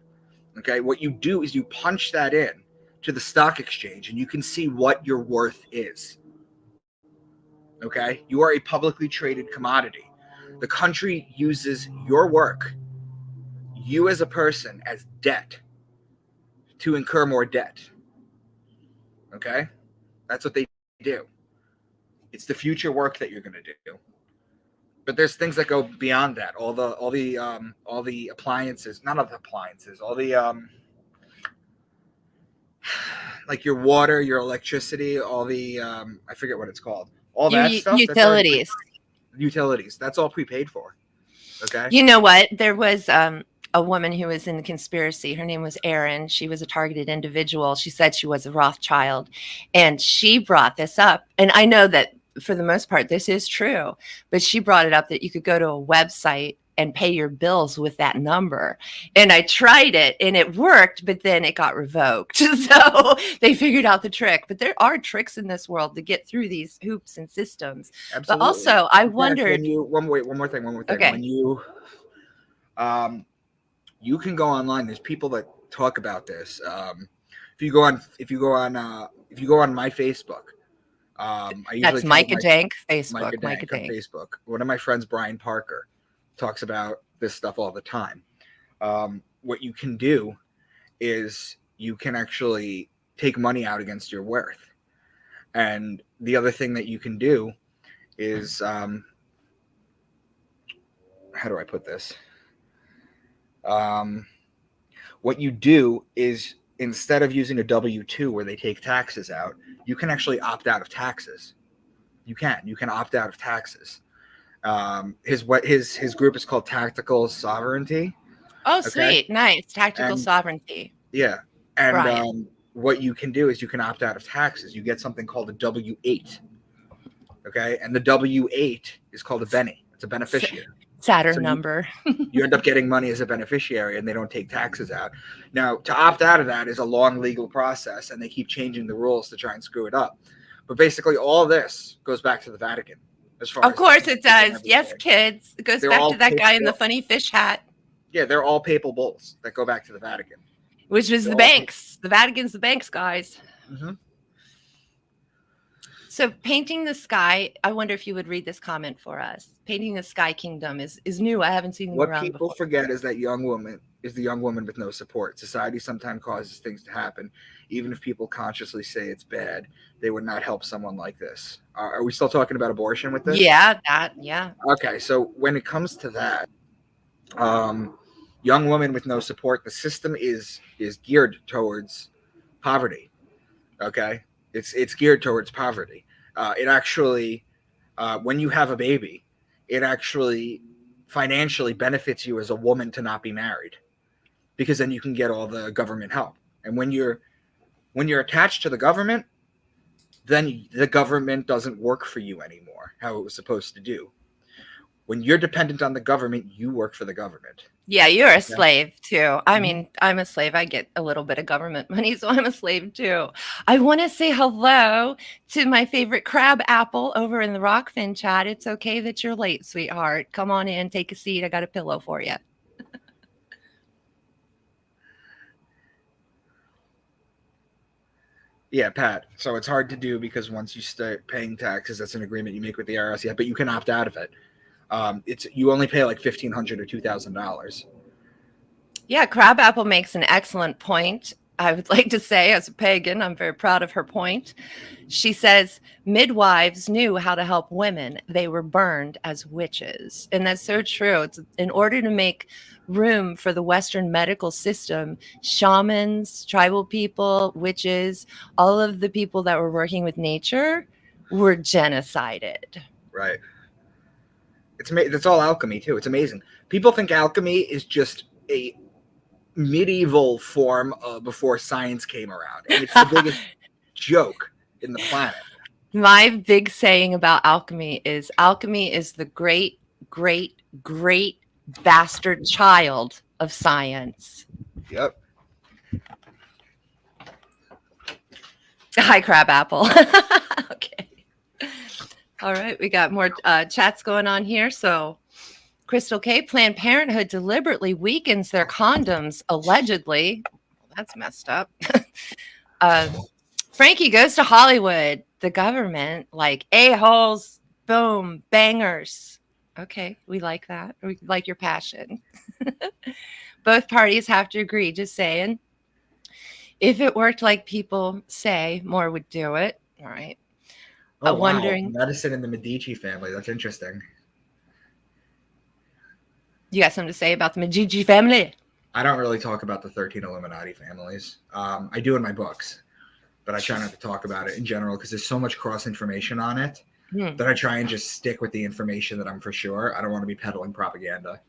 Okay, what you do is you punch that in to the stock exchange, and you can see what your worth is. Okay, you are a publicly traded commodity. The country uses your work, you as a person, as debt to incur more debt. Okay, that's what they do. It's the future work that you're going to do. But there's things that go beyond that. All the appliances, not all the appliances, all the like your water, your electricity, all the I forget what it's called. All that stuff. Utilities. That's all prepaid for. Okay. You know what? There was a woman who was in the conspiracy. Her name was Erin. She was a targeted individual. She said she was a Rothschild, and she brought this up. And I know that for the most part, this is true, but she brought it up that you could go to a website and pay your bills with that number. And I tried it and it worked, but then it got revoked. So they figured out the trick. But there are tricks in this world to get through these hoops and systems. Absolutely. But also, I wondered. One more thing. Okay. When you can go online. There's people that talk about this. If you go on my Facebook. That's Micah Dank, Facebook. Micah Dank on Facebook. One of my friends, Brian Parker, talks about this stuff all the time. What you can do is you can actually take money out against your worth. And the other thing that you can do is, how do I put this? What you do is, instead of using a W-2 where they take taxes out, you can actually opt out of taxes. You can opt out of taxes. His group is called Tactical Sovereignty. Oh, okay? Sweet. Nice. Tactical Sovereignty. Yeah. And what you can do is you can opt out of taxes. You get something called a W-8. Okay. And the W-8 is called a Benny. It's a beneficiary. Saturn number. You end up getting money as a beneficiary, and they don't take taxes out. Now, to opt out of that is a long legal process, and they keep changing the rules to try and screw it up. But basically, all this goes back to the Vatican. as far Of as course it each and does. every Yes, day. kids. It goes They're back to all that guy in the papal. funny fish hat, They're all papal bulls. which was the banks That go back to the Vatican. The They're all papal. Vatican's the banks, guys. Mm-hmm. So painting the sky, I wonder if you would read this comment for us. Painting the Sky Kingdom is new. I haven't seen them What around people before. forget is that the young woman with no support. Society sometimes causes things to happen. Even if people consciously say it's bad, they would not help someone like this. Are we still talking about abortion with this? Yeah. Okay, so when it comes to that, young women with no support, the system is geared towards poverty. Okay, it's geared towards poverty. It actually, when you have a baby, it actually financially benefits you as a woman to not be married, because then you can get all the government help. And when you're attached to the government, then the government doesn't work for you anymore how it was supposed to do. When you're dependent on the government, you work for the government. Yeah, you're a slave too. I mean, I'm a slave. I get a little bit of government money, so I'm a slave too. I want to say hello to my favorite crab apple over in the Rockfin chat. It's okay that you're late, sweetheart. Come on in, take a seat. I got a pillow for you. Yeah, Pat. So it's hard to do because once you start paying taxes, that's an agreement you make with the IRS. Yeah, but you can opt out of it. You only pay like $1,500 or $2,000. Yeah, Crabapple makes an excellent point. I would like to say, as a pagan, I'm very proud of her point. She says, midwives knew how to help women. They were burned as witches. And that's so true. It's in order to make room for the Western medical system, shamans, tribal people, witches, all of the people that were working with nature were genocided. Right. That's all alchemy too. It's amazing. People think alchemy is just a medieval form before science came around, and it's the biggest joke in the planet. My big saying about alchemy is the great, great, great bastard child of science. Yep. Hi, Crabapple. Okay. All right. We got more chats going on here. So Crystal K, Planned Parenthood deliberately weakens their condoms, allegedly. That's messed up. Frankie goes to Hollywood. The government, like a-holes, boom, bangers. Okay, we like that. We like your passion. Both parties have to agree, just saying. If it worked like people say, more would do it. All right. Oh, wow. Wondering. Medicine in the Medici family. That's interesting. You got something to say about the Medici family? I don't really talk about the 13 Illuminati families. I do in my books, but I try not to talk about it in general because there's so much cross information on it that I try and just stick with the information that I'm for sure. I don't want to be peddling propaganda.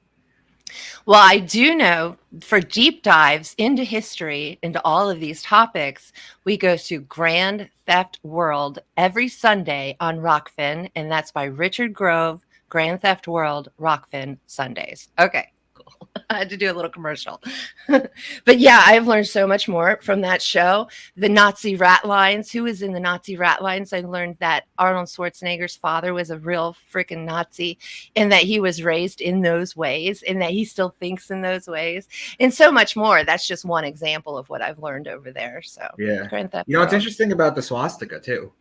Well, I do know for deep dives into history, into all of these topics, we go to Grand Theft World every Sunday on Rockfin, and that's by Richard Grove, Grand Theft World, Rockfin Sundays. Okay, cool. I had to do a little commercial. But yeah, I've learned so much more from that show. The Nazi rat lines. Who was in the Nazi rat lines? I learned that Arnold Schwarzenegger's father was a real freaking Nazi and that he was raised in those ways and that he still thinks in those ways and so much more. That's just one example of what I've learned over there. So yeah. Grand Theft What's interesting about the swastika too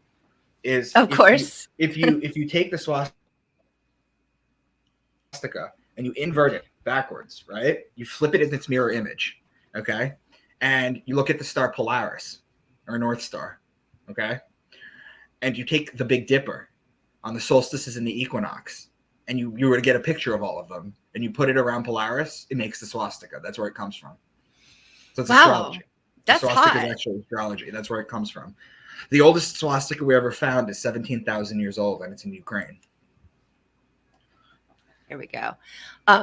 is of course if you take the swastika and you invert it backwards, right? You flip it in its mirror image, okay? And you look at the star Polaris or North Star, okay? And you take the Big Dipper on the solstices and the equinox, and you were to get a picture of all of them, and you put it around Polaris, it makes the swastika. That's where it comes from. So it's astrology. That's the swastika hot. is actually astrology. That's where it comes from. The oldest swastika we ever found is 17,000 years old, and it's in Ukraine. Here we go.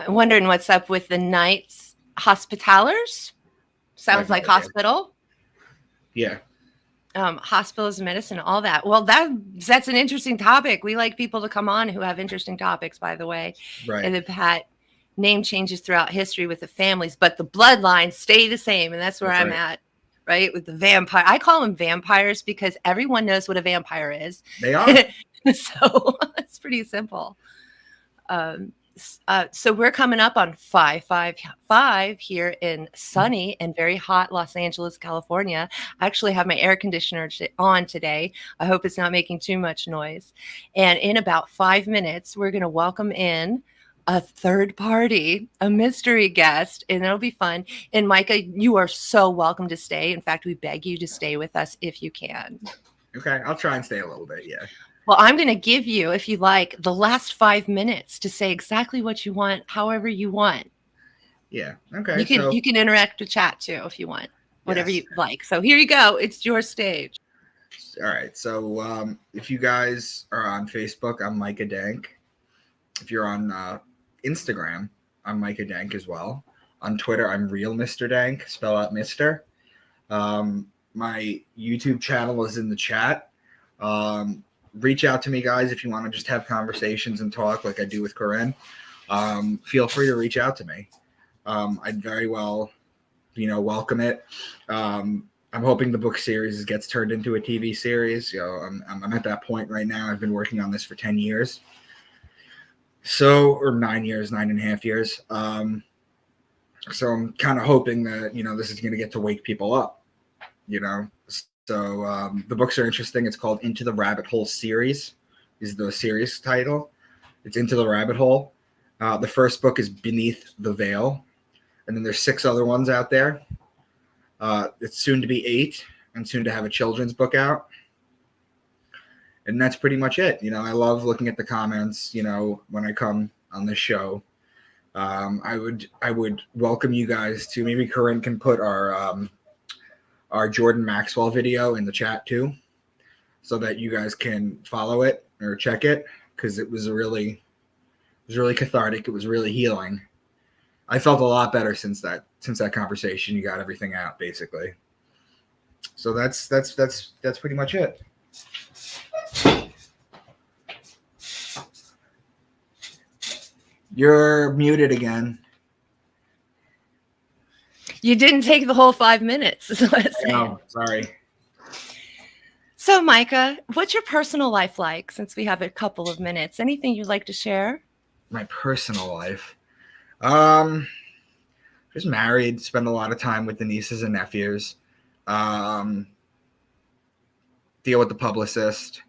Wondering what's up with the Knights Hospitalers. Sounds like hospital. Yeah. Hospitals, medicine, all that. Well, that's an interesting topic. We like people to come on who have interesting topics, by the way. Right. And they've had name changes throughout history with the families, but the bloodlines stay the same. And that's where I'm at, right? With the vampire. I call them vampires because everyone knows what a vampire is. They are. So it's pretty simple. So we're coming up on 555 here in sunny and very hot Los Angeles, California. I actually have my air conditioner on today. I hope it's not making too much noise. And in about 5 minutes, we're going to welcome in a third party, a mystery guest, and it'll be fun. And Micah, you are so welcome to stay. In fact, we beg you to stay with us if you can. Okay, I'll try and stay a little bit, yeah. Well, I'm going to give you, if you like, the last 5 minutes to say exactly what you want, however you want. Yeah, okay. You can interact with chat too if you want, whatever Yes. you like. So here you go. It's your stage. All right. So if you guys are on Facebook, I'm Micah Dank. If you're on Instagram, I'm Micah Dank as well. On Twitter, I'm Real Mr. Dank, spell out Mr. My YouTube channel is in the chat. Reach out to me, guys, if you want to just have conversations and talk like I do with Corinne. Feel free to reach out to me. I'd very well, welcome it. I'm hoping the book series gets turned into a TV series. I'm at that point right now. I've been working on this for 10 years. Or 9 years, 9.5 years. So I'm kind of hoping that, this is going to get to wake people up, So the books are interesting. It's called Into the Rabbit Hole series is the series title. It's Into the Rabbit Hole. The first book is Beneath the Veil. And then there's 6 other ones out there. It's soon to be 8 and soon to have a children's book out. And that's pretty much it. I love looking at the comments, when I come on this show. I would welcome you guys to, maybe Corinne can put our Jordan Maxwell video in the chat too, so that you guys can follow it or check it, because it was really cathartic. It was really healing. I felt a lot better since that conversation. You got everything out basically. So that's pretty much it. You're muted again. You didn't take the whole 5 minutes. No, sorry. So, Micah, what's your personal life like, since we have a couple of minutes? Anything you'd like to share? My personal life. Just married, spend a lot of time with the nieces and nephews. Deal with the publicist.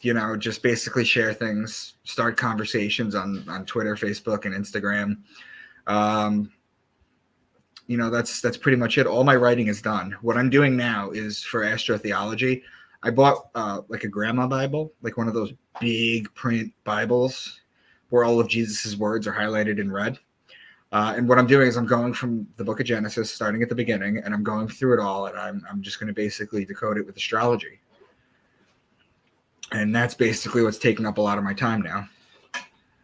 Just basically share things, start conversations on Twitter, Facebook, and Instagram. That's pretty much it. All my writing is done. What I'm doing now is for Astrotheology. I bought like a grandma Bible, like one of those big print Bibles where all of Jesus's words are highlighted in red. And what I'm doing is I'm going from the book of Genesis, starting at the beginning, and I'm going through it all, and I'm just going to basically decode it with astrology. And that's basically what's taking up a lot of my time now.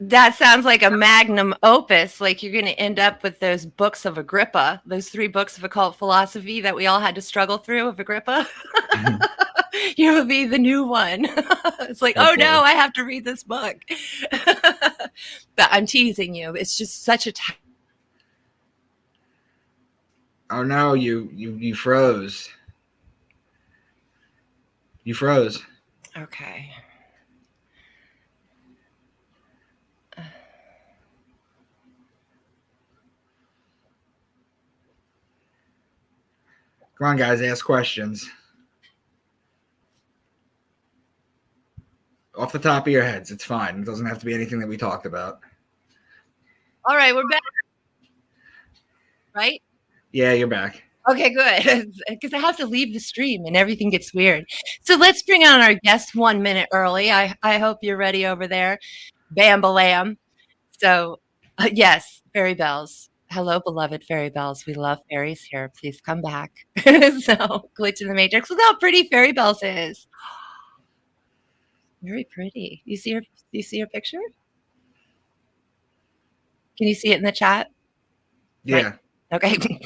That sounds like a magnum opus. Like you're going to end up with those books of Agrippa, those 3 books of occult philosophy that we all had to struggle through of Agrippa. You will be the new one. It's like, oh no, I have to read this book. But I'm teasing you. It's just such a Oh no, you froze. You froze. Okay. Come on, guys, ask questions. Off the top of your heads, it's fine. It doesn't have to be anything that we talked about. All right, we're back. Right? Yeah, you're back. Okay, good. Because I have to leave the stream and everything gets weird. So let's bring on our guest 1 minute early. I hope you're ready over there. Bam-balam. So, yes, fairy bells. Hello, beloved fairy bells. We love fairies here. Please come back. So, glitch in the matrix. Look how pretty fairy bells is. Very pretty. You see her picture? Can you see it in the chat? Yeah. Right. Okay.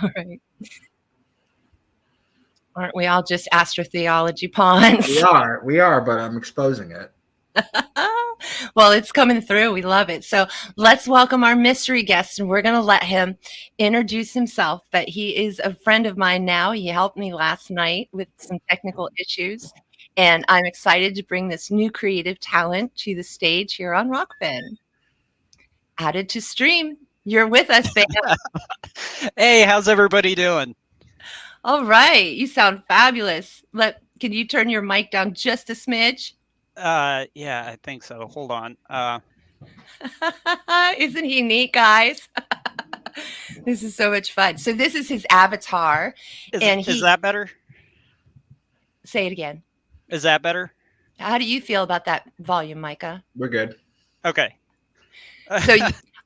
All right. Aren't we all just astrotheology pawns? We are, but I'm exposing it. Well, it's coming through. We love it. So let's welcome our mystery guest, and we're going to let him introduce himself. But he is a friend of mine now. He helped me last night with some technical issues, And I'm excited to bring this new creative talent to the stage here on Rockfin. Added to stream. You're with us, Bam. Hey, how's everybody doing? All right. You sound fabulous. Can you turn your mic down just a smidge? Yeah, I think so. Hold on. Isn't he neat, guys? This is so much fun. So this is his avatar. Is that better? Say it again. Is that better? How do you feel about that volume, Micah? We're good. Okay. So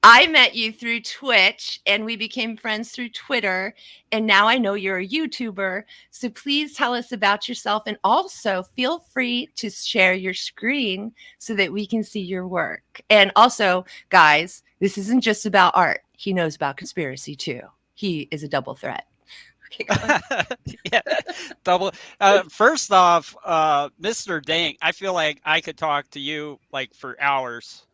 I met you through Twitch and we became friends through Twitter. And now I know you're a YouTuber. So please tell us about yourself. And also feel free to share your screen so that we can see your work. And also, guys, this isn't just about art. He knows about conspiracy too. He is a double threat. Okay, yeah, double. First off, Mr. Dank, I feel like I could talk to you like for hours,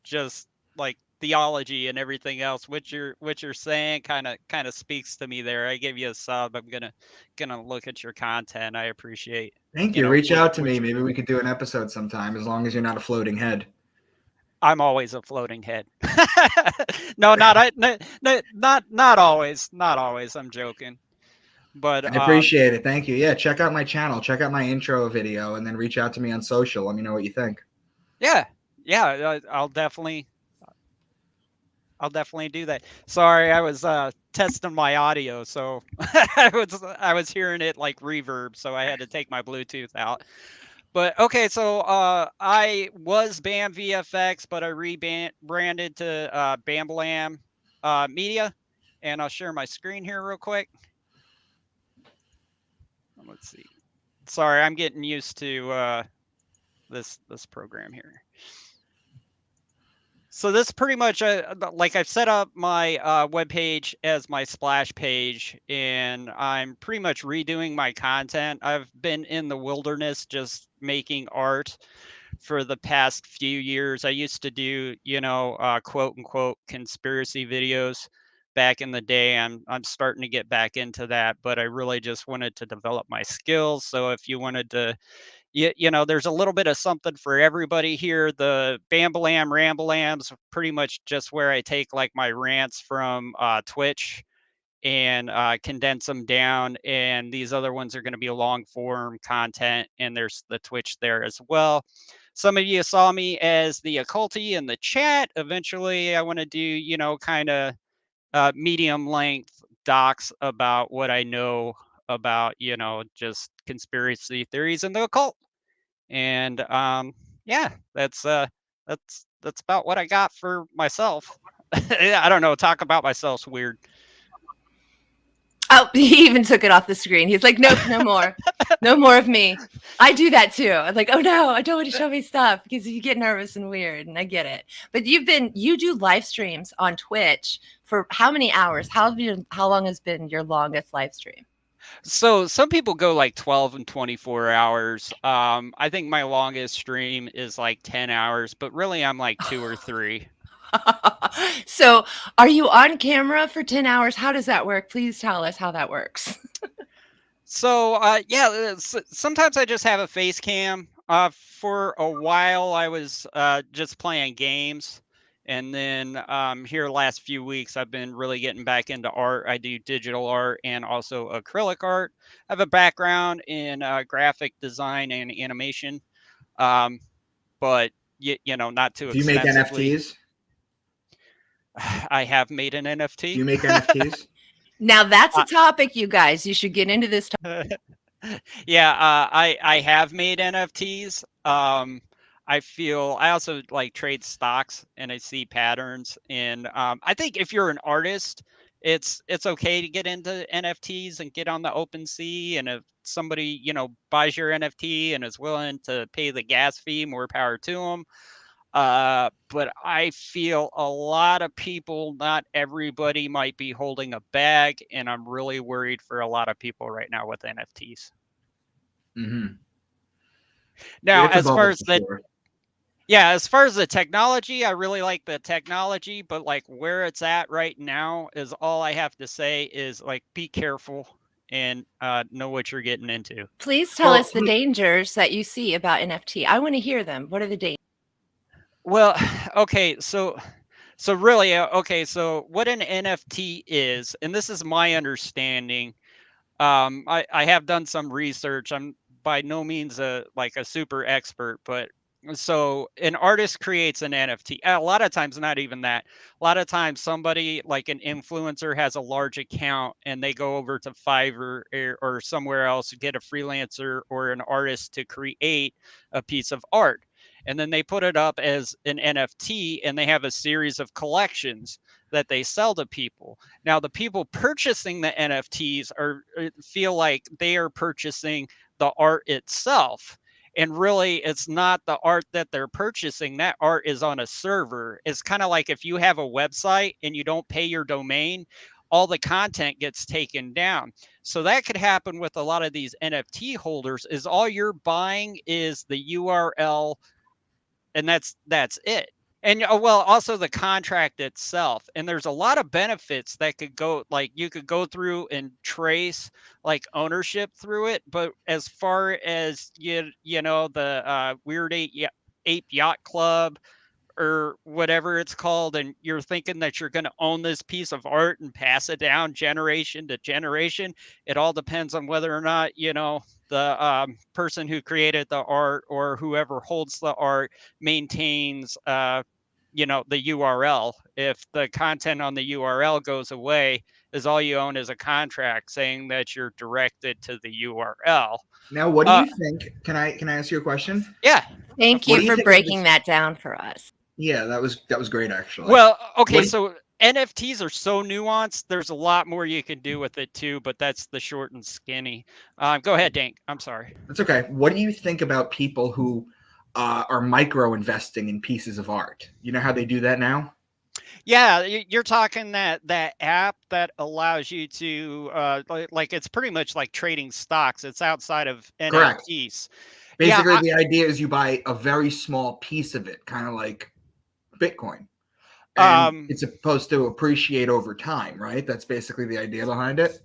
just like theology and everything else. What you're saying kind of speaks to me there. I give you a sub. I'm gonna look at your content. I appreciate. Thank you. Reach out to me. Maybe we could do an episode sometime, as long as you're not a floating head. I'm always a floating head. No, not always. Not always. I'm joking. But I appreciate it. Thank you. Yeah, check out my channel. Check out my intro video, and then reach out to me on social. Let me know what you think. Yeah, I'll definitely do that. Sorry, I was testing my audio, so I was hearing it like reverb, so I had to take my Bluetooth out. But okay, so I was BAM VFX, but I rebranded to Bambalam Media, and I'll share my screen here real quick. Let's see. Sorry, I'm getting used to this program here. So this pretty much, like I've set up my webpage as my splash page, and I'm pretty much redoing my content. I've been in the wilderness just making art for the past few years. I used to do, quote unquote conspiracy videos back in the day. I'm starting to get back into that, but I really just wanted to develop my skills. So if you wanted to, there's a little bit of something for everybody here. The Bambalam Rambalams pretty much just where I take like my rants from Twitch and condense them down. And these other ones are going to be long form content. And there's the Twitch there as well. Some of you saw me as the occulty in the chat. Eventually, I want to do, kind of medium length docs about what I know about, just conspiracy theories and the occult. And yeah, that's about what I got for myself. I don't know. Talk about myself's weird. Oh, he even took it off the screen. He's like, nope, no more. No more of me. I do that too. I'm like, oh no, I don't want to show me stuff because you get nervous and weird, and I get it. But you do live streams on Twitch for how many hours? How long has been your longest live stream? So some people go like 12 and 24 hours. I think my longest stream is like 10 hours, but really I'm like 2 or 3. So are you on camera for 10 hours? How does that work? Please tell us how that works. So yeah, sometimes I just have a face cam. For a while I was just playing games. And then here last few weeks, I've been really getting back into art. I do digital art and also acrylic art. I have a background in graphic design and animation, but not too extensively. Do you make NFTs? I have made an NFT. Do you make NFTs? Now that's a topic, you guys. You should get into this. Yeah, I have made NFTs. I also like trade stocks and I see patterns. And I think if you're an artist, it's okay to get into NFTs and get on the OpenSea. And if somebody, buys your NFT and is willing to pay the gas fee, more power to them. But I feel a lot of people, not everybody might be holding a bag. And I'm really worried for a lot of people right now with NFTs. Mm-hmm. Now, as far as the technology, I really like the technology, but like where it's at right now is all I have to say is like, be careful and know what you're getting into. Please tell us the dangers that you see about NFT. I want to hear them. What are the dangers? Well, okay, so really, okay, so what an NFT is, and this is my understanding. I have done some research. I'm by no means a super expert, but so an artist creates an NFT. A lot of times, not even that. A lot of times, somebody like an influencer has a large account and they go over to Fiverr or somewhere else to get a freelancer or an artist to create a piece of art. And then they put it up as an NFT and they have a series of collections that they sell to people. Now, the people purchasing the NFTs feel like they are purchasing the art itself. And really, it's not the art that they're purchasing. That art is on a server. It's kind of like if you have a website and you don't pay your domain, all the content gets taken down. So that could happen with a lot of these NFT holders is all you're buying is the URL, and that's it. And well, also the contract itself. And there's a lot of benefits that could go, like you could go through and trace like ownership through it. But as far as you know, the Weird Ape Yacht Club or whatever it's called, and you're thinking that you're going to own this piece of art and pass it down generation to generation, it all depends on whether or not, you know, the person who created the art or whoever holds the art maintains you know, the URL. If the content on the URL goes away, is all you own is a contract saying that you're directed to the URL. Now, what do you think? Can I ask you a question? Yeah. Thank you for breaking that down for us. Yeah, that was great, actually. Well, okay, so NFTs are so nuanced. There's a lot more you can do with it too, but that's the short and skinny. Go ahead, Dank. I'm sorry. That's okay. What do you think about people who are micro investing in pieces of art? You know how they do that now? Yeah, you're talking that app that allows you to like it's pretty much like trading stocks. It's outside of Correct. NFTs. Basically, the idea is you buy a very small piece of it, kind of like Bitcoin. And it's supposed to appreciate over time, right? That's basically the idea behind it.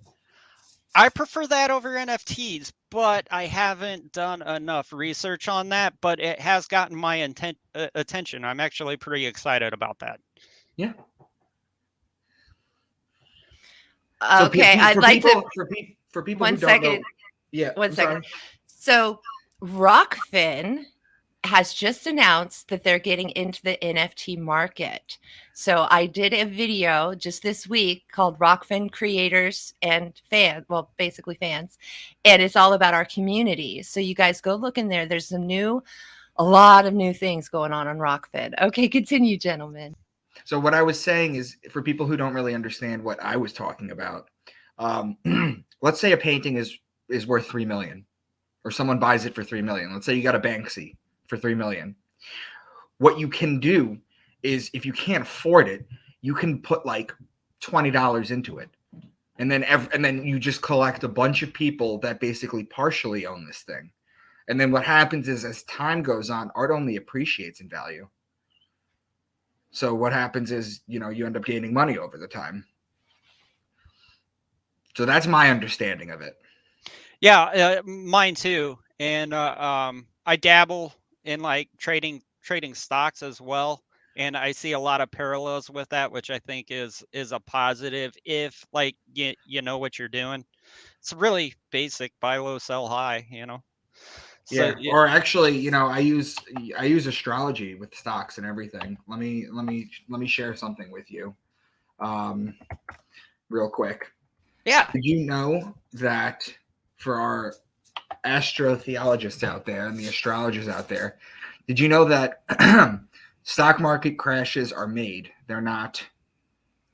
I prefer that over NFTs, but I haven't done enough research on that, but it has gotten my attention. I'm actually pretty excited about that. Yeah. Okay, I'd like to for people who don't know. Yeah. One second. So Rockfin has just announced that they're getting into the NFT market. So I did a video just this week called Rockfin Creators and Fans, well, basically fans, and it's all about our community. So you guys go look in there. There's a lot of new things going on Rockfin. Okay, continue, gentlemen. So what I was saying is, for people who don't really understand what I was talking about, let's say a painting is worth $3 million, or someone buys it for $3 million. Let's say you got a Banksy for $3 million. What you can do is, if you can't afford it, you can put like $20 into it, and then you just collect a bunch of people that basically partially own this thing. And then what happens is, as time goes on, art only appreciates in value. So what happens is, you know, you end up gaining money over the time. So that's my understanding of it. Yeah, mine too. And I dabble in like trading stocks as well, and I see a lot of parallels with that, which I think is a positive if like you know what you're doing. It's really basic: buy low, sell high. You know. So, yeah. Or actually, you know, I use astrology with stocks and everything. Let me share something with you, real quick. Yeah. Did you know that for our astrotheologists out there and the astrologers out there, did you know that stock market crashes are made? They're not.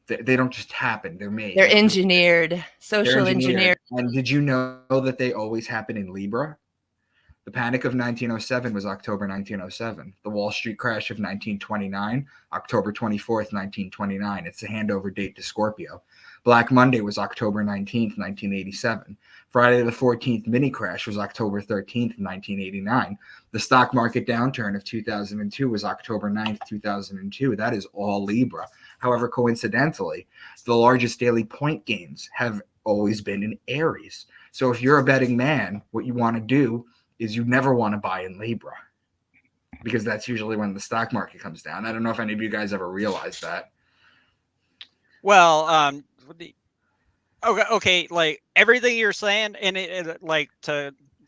They don't just happen. They're made. They're engineered, social engineered. And did you know that they always happen in Libra? The Panic of 1907 was October 1907. The Wall Street crash of 1929, October 24th, 1929. It's the handover date to Scorpio. Black Monday was October 19th, 1987. Friday the 14th mini crash was October 13th, 1989. The stock market downturn of 2002 was October 9th, 2002. That is all Libra. However, coincidentally, the largest daily point gains have always been in Aries. So if you're a betting man, what you want to do is you never want to buy in Libra, because that's usually when the stock market comes down. I don't know if any of you guys ever realized that. Well, okay, like everything you're saying, and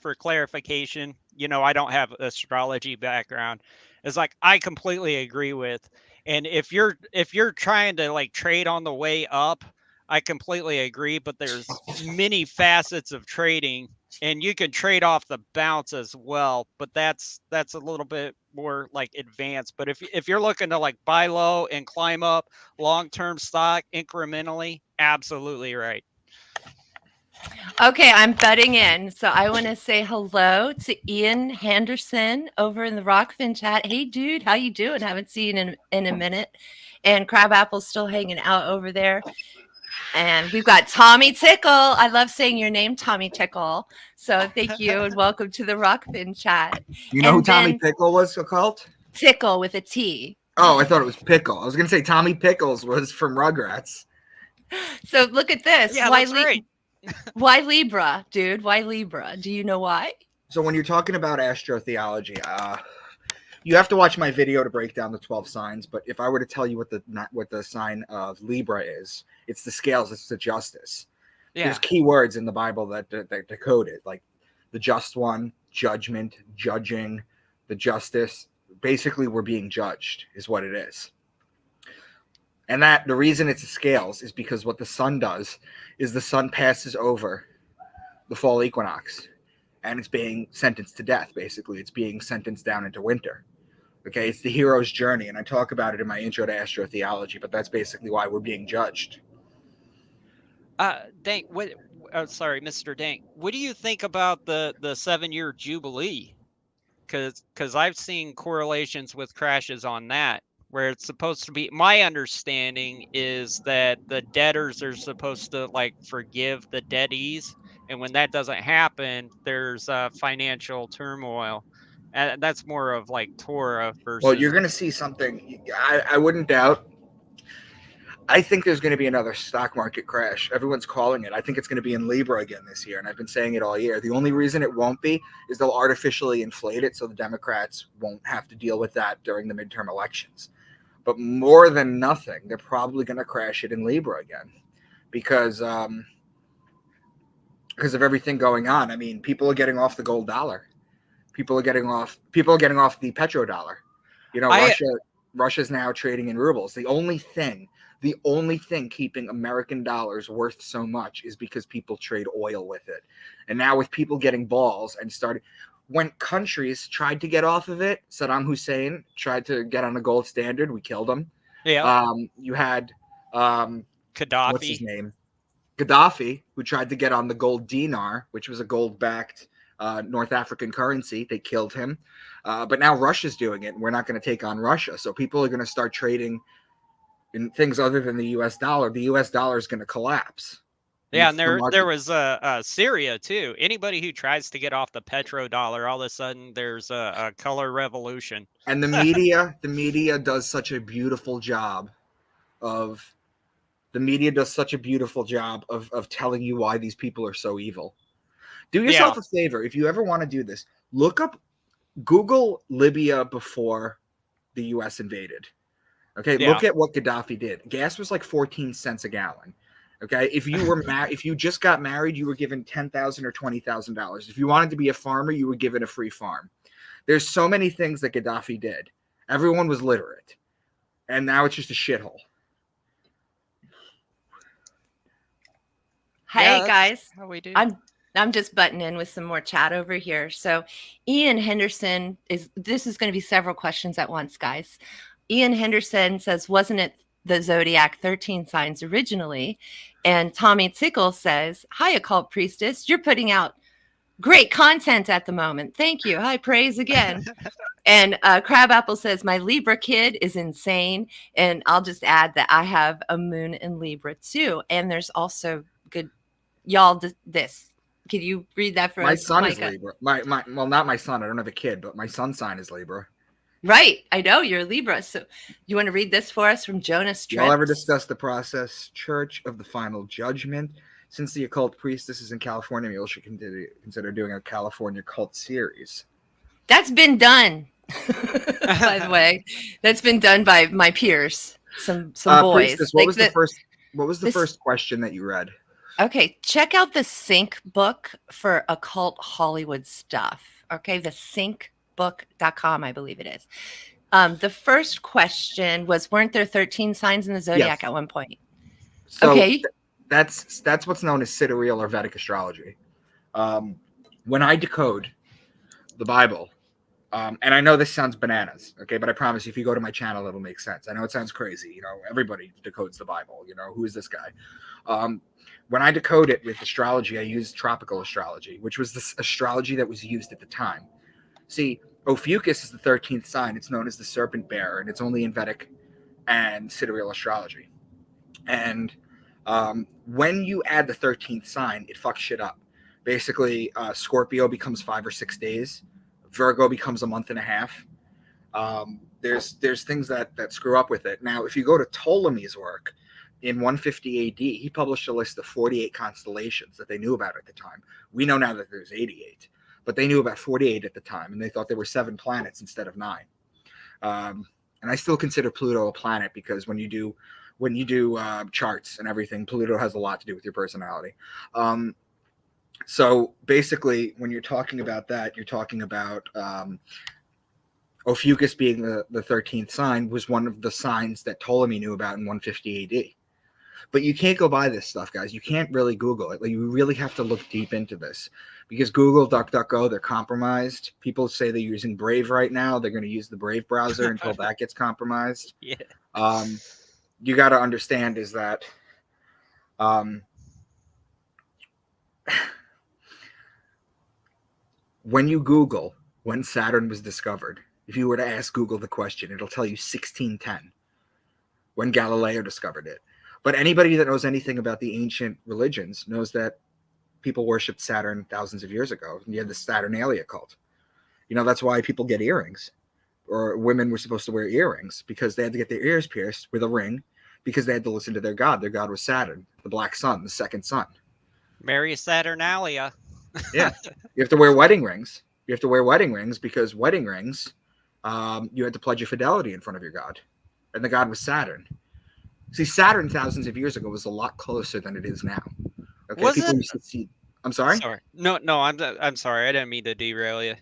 for clarification, I don't have astrology background. It's like I completely agree with. And if you're trying to like trade on the way up, I completely agree. But there's many facets of trading, and you can trade off the bounce as well. But that's a little bit more like advanced. But if you're looking to like buy low and climb up long-term stock incrementally, absolutely right. Okay, I'm butting in. So I want to say hello to Ian Henderson over in the Rockfin chat. Hey, dude, how you doing? Haven't seen you in a minute. And Crabapple's still hanging out over there. And we've got Tommy Tickle. I love saying your name, Tommy Tickle. So thank you and welcome to the Rockfin chat. You know who Tommy Pickle was called? Tickle with a T. Oh, I thought it was Pickle. I was going to say Tommy Pickles was from Rugrats. So look at this. Yeah, that's right. Why Libra, dude? Why Libra? Do you know why? So when you're talking about astrotheology, you have to watch my video to break down the 12 signs. But if I were to tell you what the sign of Libra is, it's the scales. It's the justice. Yeah. There's key words in the Bible that decode it, like the just one, judgment, judging, the justice. Basically, we're being judged is what it is. And that the reason it's the scales is because what the sun does is the sun passes over the fall equinox and it's being sentenced to death. Basically, it's being sentenced down into winter. Okay, it's the hero's journey. And I talk about it in my intro to astrotheology, but that's basically why we're being judged. Dank, sorry, Mr. Dank, what do you think about the 7-year Jubilee? Because I've seen correlations with crashes on that, where it's supposed to be, my understanding is that the debtors are supposed to like forgive the debtees, and when that doesn't happen, there's financial turmoil. And that's more of like Torah versus. Well, you're going to see something I wouldn't doubt. I think there's going to be another stock market crash. Everyone's calling it. I think it's going to be in Libra again this year, and I've been saying it all year. The only reason it won't be is they'll artificially inflate it so the Democrats won't have to deal with that during the midterm elections. But more than nothing, they're probably going to crash it in Libra again because of everything going on. I mean, people are getting off the gold dollar. People are getting off the petrodollar. You know, Russia's now trading in rubles. The only thing keeping American dollars worth so much is because people trade oil with it. And now with people getting balls and when countries tried to get off of it, Saddam Hussein tried to get on the gold standard. We killed him. Yeah. You had Gaddafi. What's his name? Gaddafi, who tried to get on the gold dinar, which was a gold-backed North African currency. They killed him. But now Russia's doing it, and we're not going to take on Russia. So people are going to start trading in things other than the U.S. dollar. The U.S. dollar is going to collapse. Yeah, and there was Syria too. Anybody who tries to get off the petrodollar, all of a sudden there's a color revolution. And the media does such a beautiful job of telling you why these people are so evil. Do yourself a favor. If you ever want to do this, Google Libya before the U.S. invaded. Okay, look at what Gaddafi did. Gas was like 14 cents a gallon. Okay, if you just got married, you were given $10,000 or $20,000. If you wanted to be a farmer, you were given a free farm. There's so many things that Gaddafi did. Everyone was literate, and now it's just a shithole. Hey guys, how we do. I'm just butting in with some more chat over here. So Ian Henderson this is going to be several questions at once, guys. Ian Henderson says, wasn't it the Zodiac 13 signs originally? And Tommy Tickle says, hi, Occult Priestess. You're putting out great content at the moment. Thank you. High praise again. And Crabapple says, my Libra kid is insane. And I'll just add that I have a moon in Libra too. And there's also good, y'all, this. Can you read that for us? My son is Libra. Well, not my son. I don't have a kid, but my son's sign is Libra. Right. I know you're a Libra. So you want to read this for us from Jonas Trips? Y'all ever discuss the process Church of the Final Judgment? Since the occult priestess is in California, you should consider doing a California cult series. That's been done, by the way. That's been done by my peers, some boys. Priestess, what was the first question that you read? Okay, check out the Sync book for occult Hollywood stuff. Okay, the syncbook.com, I believe it is. The first question was, weren't there 13 signs in the zodiac at one point? So okay. That's what's known as sidereal or Vedic astrology. When I decode the Bible, and I know this sounds bananas, okay, but I promise you, if you go to my channel, it'll make sense. I know it sounds crazy. You know, everybody decodes the Bible. You know, who is this guy? When I decode it with astrology, I use tropical astrology, which was this astrology that was used at the time. See, Ophiuchus is the 13th sign. It's known as the serpent bearer, and it's only in Vedic and sidereal astrology. And when you add the 13th sign, it fucks shit up. Basically, Scorpio becomes 5 or 6 days. Virgo becomes a month and a half. There's things that screw up with it. Now, if you go to Ptolemy's work in 150 AD, he published a list of 48 constellations that they knew about at the time. We know now that there's 88, but they knew about 48 at the time, and they thought there were 7 planets instead of 9. And I still consider Pluto a planet because when you do charts and everything, Pluto has a lot to do with your personality. So basically, when you're talking about that, you're talking about Ophiuchus being the 13th sign was one of the signs that Ptolemy knew about in 150 AD. But you can't go by this stuff, guys. You can't really Google it. Like, you really have to look deep into this because Google, DuckDuckGo, they're compromised. People say they're using Brave right now. They're going to use the Brave browser until that gets compromised. Yeah. You got to understand is that when you Google when Saturn was discovered, if you were to ask Google the question, it'll tell you 1610 when Galileo discovered it. But anybody that knows anything about the ancient religions knows that people worshipped Saturn thousands of years ago. You had the Saturnalia cult. You know, that's why people get earrings, or women were supposed to wear earrings because they had to get their ears pierced with a ring because they had to listen to their god. Their god was Saturn, the black sun, the second sun. Mary Saturnalia. Yeah. You have to wear wedding rings. You have to wear wedding rings because wedding rings, you had to pledge your fidelity in front of your god. And the god was Saturn. See, Saturn thousands of years ago was a lot closer than it is now. Okay, people used to see. I'm sorry? No, I'm sorry. I didn't mean to derail you.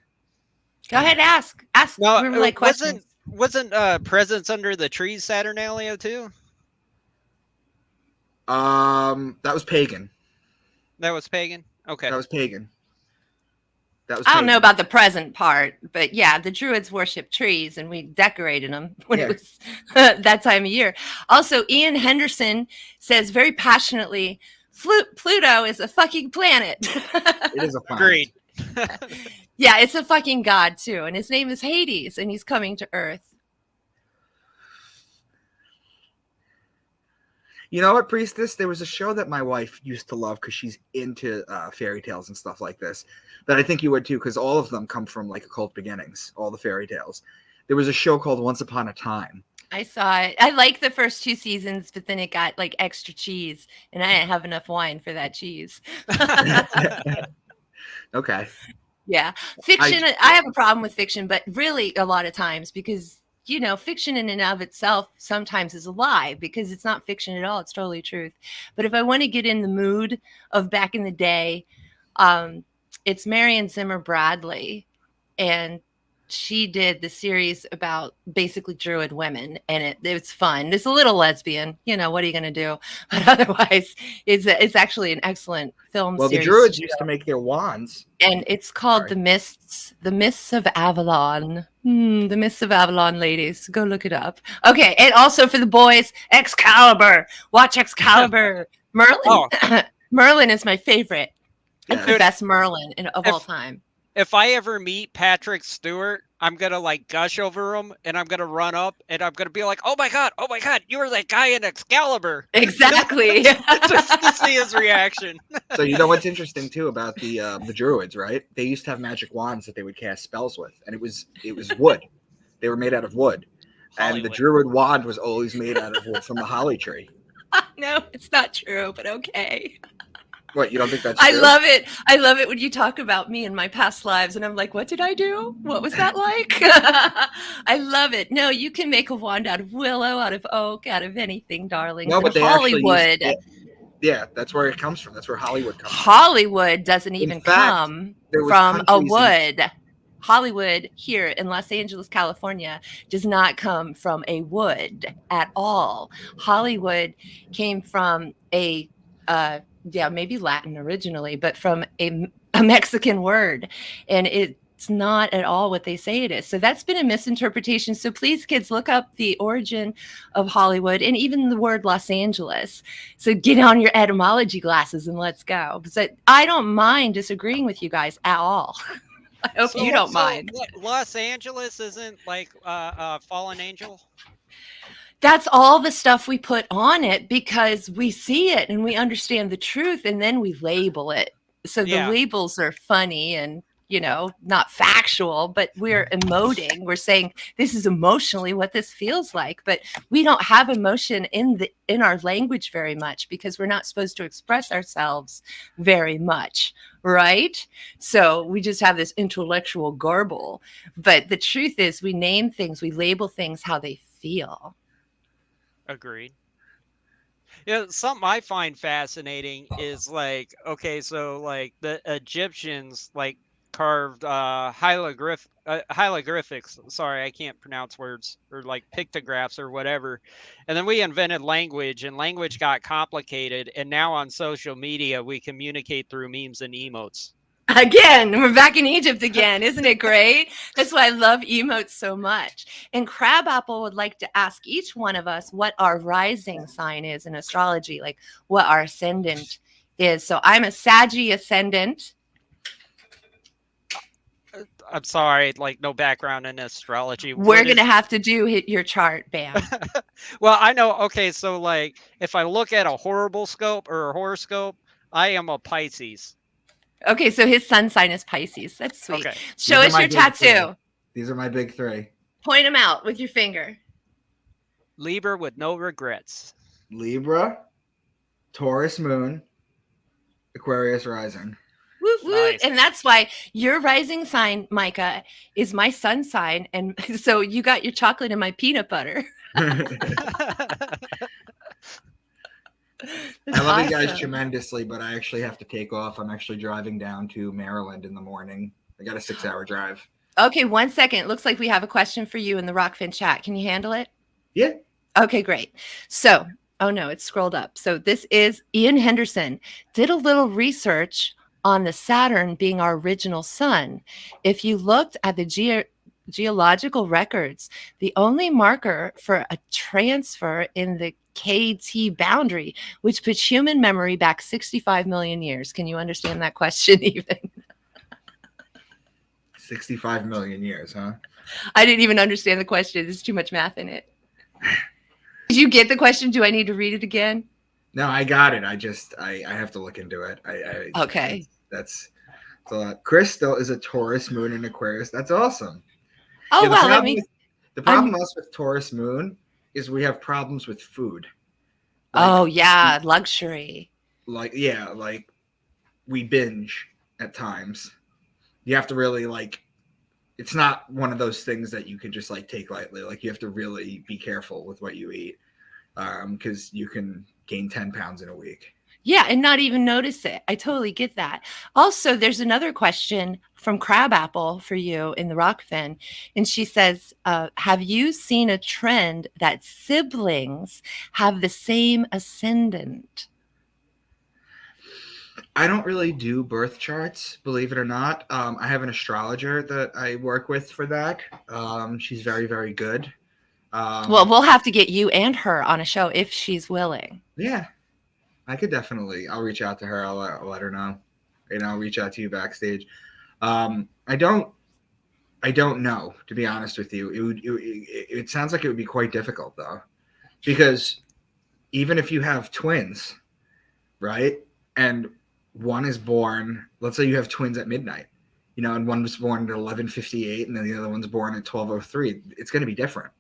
Go ahead, ask. No, we were like questions. Wasn't presents under the trees Saturnalia too? That was pagan. That was pagan? Okay. That was pagan. I don't know about the present part, but yeah, the Druids worship trees and we decorated them when it was that time of year. Also, Ian Henderson says very passionately, Pluto is a fucking planet. It is a planet. Agreed. Yeah, it's a fucking god too. And his name is Hades and he's coming to Earth. You know what, Priestess? There was a show that my wife used to love because she's into fairy tales and stuff like this. That I think you would too, because all of them come from like occult beginnings, all the fairy tales. There was a show called Once Upon a Time. I saw it. I liked the first 2 seasons, but then it got like extra cheese, and I didn't have enough wine for that cheese. Okay. Yeah. Fiction, I have a problem with fiction, but really a lot of times because you know, fiction in and of itself sometimes is a lie because it's not fiction at all. It's totally truth. But if I want to get in the mood of back in the day, it's Marion Zimmer Bradley. And she did the series about basically Druid women. And it's fun. It's a little lesbian. You know, what are you going to do? But otherwise, it's actually an excellent film series. Well, the Druids used to make their wands. And it's called The Mists of Avalon. The Mists of Avalon, ladies. Go look it up. Okay, and also for the boys, Excalibur. Watch Excalibur. Merlin. Oh. Merlin is my favorite. It's the best Merlin of all time. If I ever meet Patrick Stewart, I'm going to like gush over him and I'm going to run up and I'm going to be like, oh my God, you were that guy in Excalibur. Exactly. Just to see his reaction. So you know what's interesting too about the Druids, right? They used to have magic wands that they would cast spells with, and it was wood. They were made out of wood. Hollywood. And the Druid wand was always made out of wood from the holly tree. No, it's not true, but okay. What, you don't think that's I true? love it. I love it when you talk about me and my past lives, and I'm like, what did I do? What was that like? I love it. No, you can make a wand out of willow, out of oak, out of anything, darlings. No, And but they actually Hollywood, yeah, that's where it comes from. That's where Hollywood comes from. Hollywood doesn't In even fact, come there was from a countries wood. Hollywood here in Los Angeles, California, does not come from a wood at all. Hollywood came from a, maybe Latin originally, but from a Mexican word. And it's not at all what they say it is. So that's been a misinterpretation. So please, kids, look up the origin of Hollywood and even the word Los Angeles. So get on your etymology glasses and let's go. So I don't mind disagreeing with you guys at all. I hope you don't mind. Los Angeles isn't like a fallen angel? That's all the stuff we put on it because we see it and we understand the truth and then we label it. So the labels are funny and, not factual, but we're emoting. We're saying this is emotionally what this feels like, but we don't have emotion in our language very much because we're not supposed to express ourselves very much, right? So we just have this intellectual garble. But the truth is we name things, we label things how they feel. Agreed. Yeah, something I find fascinating is like, okay, so like the Egyptians like carved hieroglyphics. Sorry, I can't pronounce words, or like pictographs or whatever. And then we invented language, and language got complicated. And now on social media, we communicate through memes and emotes. Again, we're back in Egypt again. Isn't it great? That's why I love emotes so much. And Crabapple would like to ask each one of us what our rising sign is in astrology, like what our ascendant is. So I'm a Saggy ascendant. I'm sorry, like no background in astrology. We're going to have to hit your chart, Bam. Well, I know. Okay, so like if I look at a horoscope or a horoscope, I am a Pisces. Okay, so his sun sign is Pisces. That's sweet. Okay. Show us your tattoo. These are my big three. Point them out with your finger. Libra with no regrets. Libra, Taurus moon, Aquarius rising. Woot, woot. Nice. And that's why your rising sign, Micah, is my sun sign. And so you got your chocolate and my peanut butter. I love you guys tremendously, but I actually have to take off. I'm actually driving down to Maryland in the morning. I got a 6-hour drive. Okay, 1 second. It looks like we have a question for you in the Rockfin chat. Can you handle it? Yeah. Okay, great. So, oh no, it's scrolled up. So this is Ian Henderson. Did a little research on the Saturn being our original sun. If you looked at the geological records, the only marker for a transfer in the KT boundary, which puts human memory back 65 million years. Can you understand that question even? 65 million years, huh? I didn't even understand the question. There's too much math in it. Did you get the question? Do I need to read it again? No, I got it. I have to look into it. Okay. That's a lot. Chris still is a Taurus moon in Aquarius. That's awesome. Oh, yeah, well, the problem with Taurus moon is we have problems with food. Like, luxury. Like we binge at times. You have to really it's not one of those things that you can just take lightly. Like you have to really be careful with what you eat, because you can gain 10 pounds in a week. Yeah, and not even notice it. I totally get that. Also, there's another question from Crabapple for you in the Rockfin. And she says, have you seen a trend that siblings have the same ascendant? I don't really do birth charts, believe it or not. I have an astrologer that I work with for that. She's very, very good. Well, we'll have to get you and her on a show if she's willing. Yeah. I could definitely. I'll reach out to her. I'll let her know, and I'll reach out to you backstage. I don't know, to be honest with you. It sounds like it would be quite difficult though, because even if you have twins, right, and one is born, let's say you have twins at midnight, and one was born at 11:58, and then the other one's born at 12:03. It's going to be different.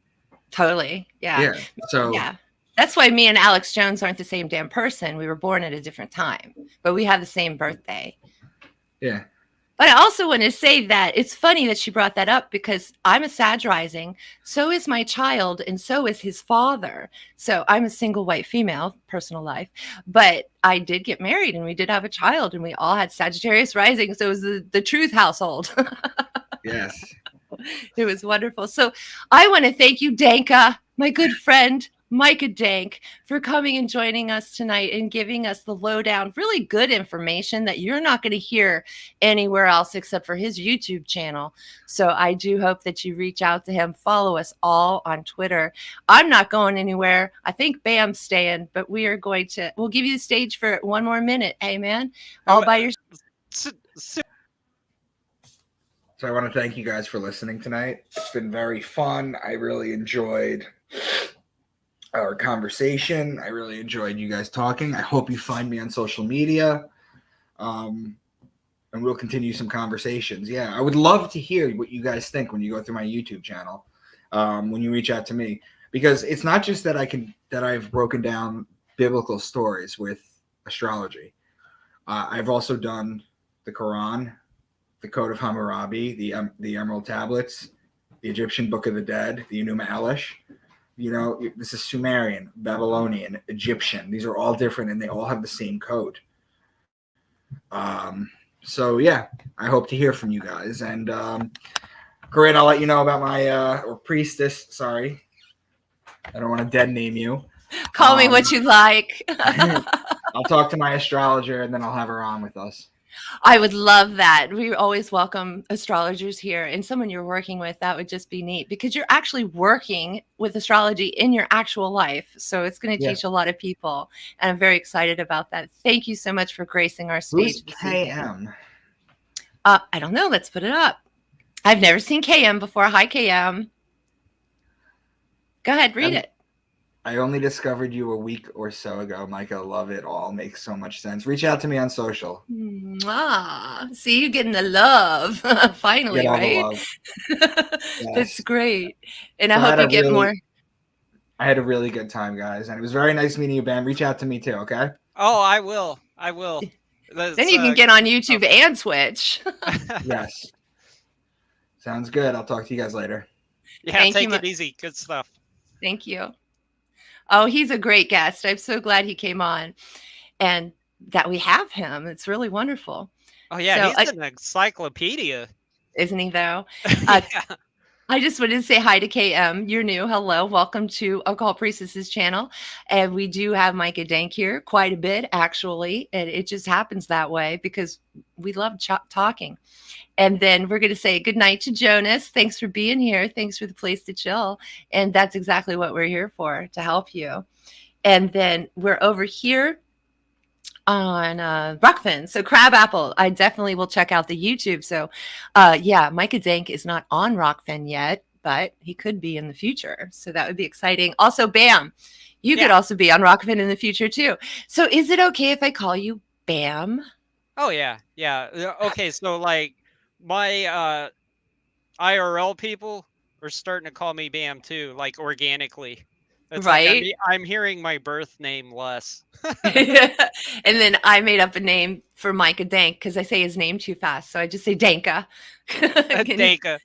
Totally. Yeah. Yeah. So. Yeah. That's why me and Alex Jones aren't the same damn person. We were born at a different time, but we have the same birthday. Yeah. But I also want to say that it's funny that she brought that up because I'm a Sag rising. So is my child, and so is his father. So I'm a single white female, personal life. But I did get married and we did have a child and we all had Sagittarius rising. So it was the truth household. Yes. It was wonderful. So I want to thank you, Danka, my good friend, Micah Dank, for coming and joining us tonight and giving us the lowdown, really good information that you're not going to hear anywhere else except for his YouTube channel. So I do hope that you reach out to him. Follow us all on Twitter. I'm not going anywhere. I think Bam's staying, but we'll give you the stage for one more minute. Hey, man, all by yourself. So I want to thank you guys for listening tonight. It's been very fun. I really enjoyed our conversation. I really enjoyed you guys talking. I hope you find me on social media. And we'll continue some conversations. Yeah, I would love to hear what you guys think when you go through my YouTube channel, when you reach out to me. Because it's not just that I've broken down biblical stories with astrology. I've also done the Quran, the Code of Hammurabi, the Emerald Tablets, the Egyptian Book of the Dead, the Enuma Elish. You know, this is Sumerian, Babylonian, Egyptian. These are all different, and they all have the same code. So yeah, I hope to hear from you guys. And Corinne, I'll let you know about my or priestess. Sorry, I don't want to dead name you. Call me what you like. I'll talk to my astrologer, and then I'll have her on with us. I would love that. We always welcome astrologers here, and someone you're working with. That would just be neat because you're actually working with astrology in your actual life. So it's going to teach a lot of people. And I'm very excited about that. Thank you so much for gracing our stage. Who's KM? I don't know. Let's put it up. I've never seen KM before. Hi, KM. Go ahead, read it. I only discovered you a week or so ago, Micah. Love it all. Makes so much sense. Reach out to me on social. See, you're getting the love. Finally, Get all right? the love. That's great. And so I hope you get more. I had a really good time, guys. And it was very nice meeting you, Bam. Reach out to me too, okay? Oh, I will. Then you can get on YouTube and Twitch. Yes. Sounds good. I'll talk to you guys later. Yeah, take it easy. Good stuff. Thank you. Oh, he's a great guest. I'm so glad he came on and that we have him. It's really wonderful. Oh, yeah, he's an encyclopedia. Isn't he, though? Yeah. I just wanted to say hi to KM. You're new. Hello. Welcome to Occult Priestess's channel. And we do have Micah Dank here quite a bit, actually. And it just happens that way because we love talking. And then we're going to say good night to Jonas. Thanks for being here. Thanks for the place to chill. And that's exactly what we're here for, to help you. And then we're over here on Rockfin. So Crabapple, I definitely will check out the YouTube. So yeah, Micah Dank is not on Rockfin yet, but he could be in the future. So that would be exciting. Also, Bam, you could also be on Rockfin in the future too. So is it okay if I call you Bam? Oh, yeah. Yeah. Okay. So like my IRL people are starting to call me Bam too, like organically. It's right. Like I'm hearing my birth name less. And then I made up a name for Micah Dank because I say his name too fast. So I just say Danka. Danka.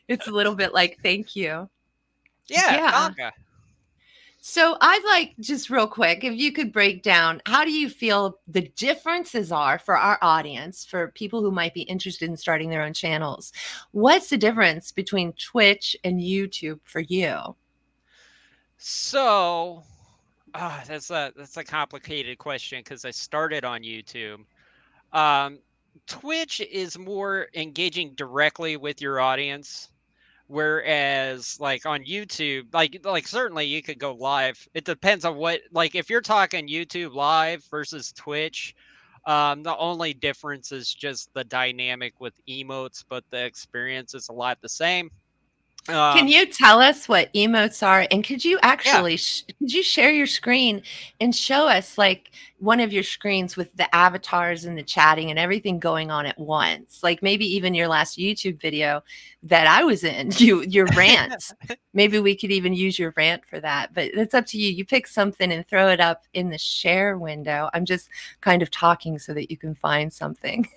It's a little bit like thank you. Yeah. Danka. So I'd like just real quick, if you could break down, how do you feel the differences are for our audience, for people who might be interested in starting their own channels? What's the difference between Twitch and YouTube for you? So that's a complicated question because I started on YouTube. Twitch is more engaging directly with your audience. Whereas like on YouTube, like certainly you could go live. It depends on what, like if you're talking YouTube live versus Twitch, the only difference is just the dynamic with emotes, but the experience is a lot the same. Can you tell us what emotes are? And could you Yeah. actually could you share your screen and show us like one of your screens with the avatars and the chatting and everything going on at once? Like maybe even your last YouTube video that I was in, your rants. Maybe we could even use your rant for that. But it's up to you. You pick something and throw it up in the share window. I'm just kind of talking so that you can find something.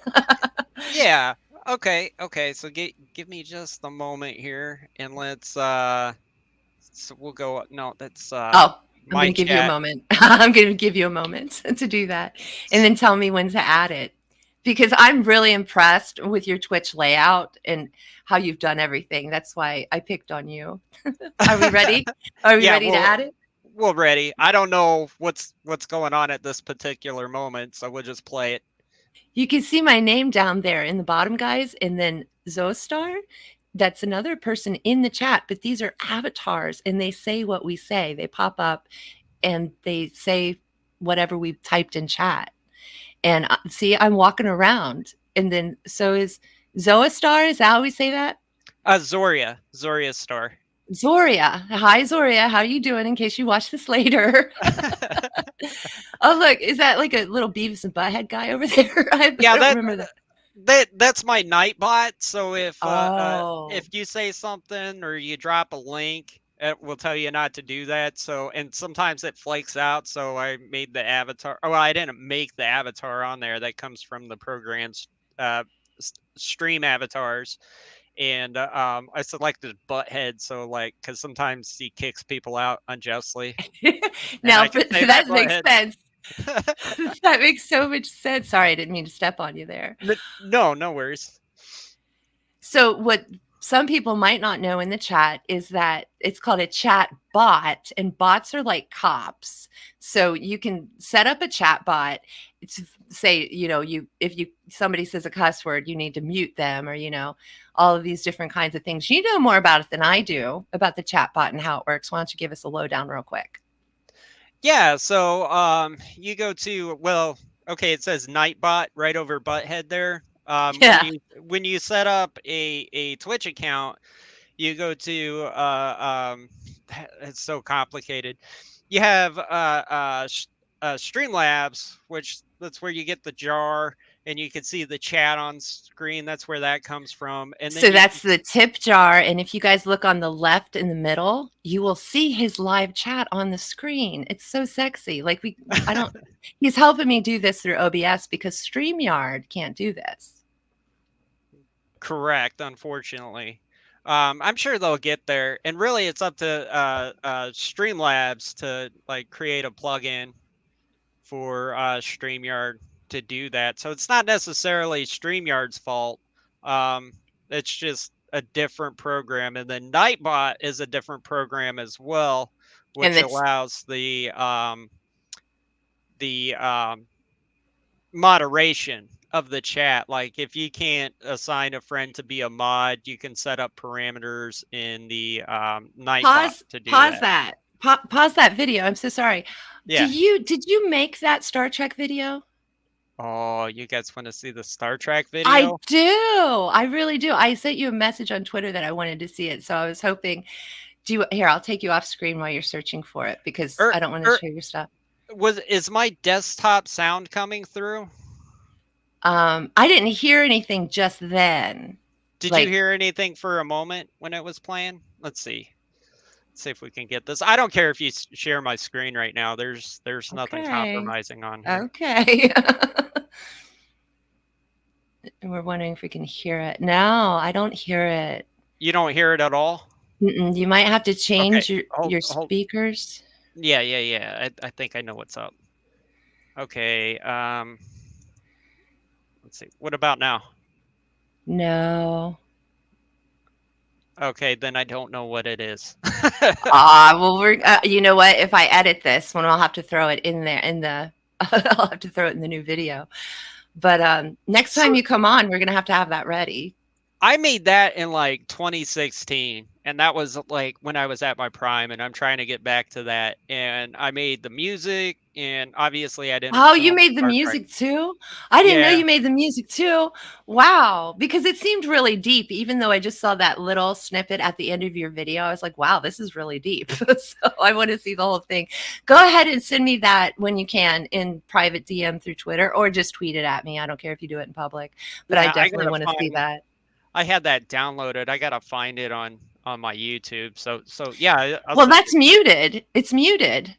Yeah. Okay. Okay. So give me just a moment here, and let's so we'll go. No, that's Oh, I'm my going to give you a chat. moment. I'm going to give you a moment to do that. And then tell me when to add it. Because I'm really impressed with your Twitch layout and how you've done everything. That's why I picked on you. Are we ready? Are we Yeah. ready to add it? We're ready. I don't know what's going on at this particular moment, so we'll just play it. You can see my name down there in the bottom, guys, and then Zoestar. That's another person in the chat, but these are avatars and they say what we say. They pop up and they say whatever we've typed in chat. And see, I'm walking around. And then so is Zoestar. Is that how we say that? Zoria Star. Zoria. Hi, Zoria. How you doing in case you watch this later? Oh, look. Is that like a little Beavis and Butthead guy over there? I don't remember that. That's my Nightbot. So Oh. if you say something or you drop a link, it will tell you not to do that. So, and sometimes it flakes out. So I made the avatar. Oh, well, I didn't make the avatar on there. That comes from the program's stream avatars. And I selected Butthead. So like, because sometimes he kicks people out unjustly. Now, that makes Butthead. sense. That makes so much sense. Sorry, I didn't mean to step on you there. No worries. So what some people might not know in the chat is that it's called a chat bot, and bots are like cops. So you can set up a chat bot to say, if somebody says a cuss word, you need to mute them, or all of these different kinds of things. You know more about it than I do about the chat bot and how it works. Why don't you give us a lowdown real quick? Yeah, so you go to, well, okay, it says Nightbot right over Butthead there. Yeah. When you set up a Twitch account, you go to it's so complicated. You have Streamlabs, which that's where you get the jar, and you can see the chat on screen. That's where that comes from. And then So that's the tip jar. And if you guys look on the left in the middle, you will see his live chat on the screen. It's so sexy. Like he's helping me do this through OBS because StreamYard can't do this. Correct, unfortunately. I'm sure they'll get there. And really it's up to Streamlabs to like create a plugin for StreamYard to do that. So it's not necessarily StreamYard's fault. It's just a different program. And then Nightbot is a different program as well, which allows the moderation of the chat. Like if you can't assign a friend to be a mod, you can set up parameters in the Nightbot to do that. Pause that video. I'm so sorry. Yeah. Did you make that Star Trek video? Oh, you guys want to see the Star Trek video? I do. I really do. I sent you a message on Twitter that I wanted to see it. So I was hoping, here, I'll take you off screen while you're searching for it because I don't want to share your stuff. Is my desktop sound coming through? I didn't hear anything just then. Did you hear anything for a moment when it was playing? Let's see. Let's see if we can get this. I don't care if you share my screen right now. There's nothing compromising on here. Okay. We're wondering if we can hear it. No, I don't hear it. You don't hear it at all? You might have to change your speakers. Yeah. I think I know what's up. Okay. Let's see. What about now? No. Okay, then I don't know what it is. Well, we're you know what? If I edit this one, I'll have to throw it in there I'll have to throw it in the new video. But next time you come on, we're gonna have to have that ready. I made that in like 2016. and that was like when I was at my prime, and I'm trying to get back to that. And I made the music, and obviously I didn't Oh, you film made the Star Trek. music too? I didn't know Yeah. you made the music too. Wow. Because it seemed really deep, even though I just saw that little snippet at the end of your video. I was like, wow, this is really deep. So I want to see the whole thing. Go ahead and send me that when you can in private DM through Twitter, or just tweet it at me. I don't care if you do it in public, but I Yeah, I definitely gotta want to see find. that. I had that downloaded. I gotta find it on my YouTube. So yeah, I'll Well, send that's it. muted. It's muted.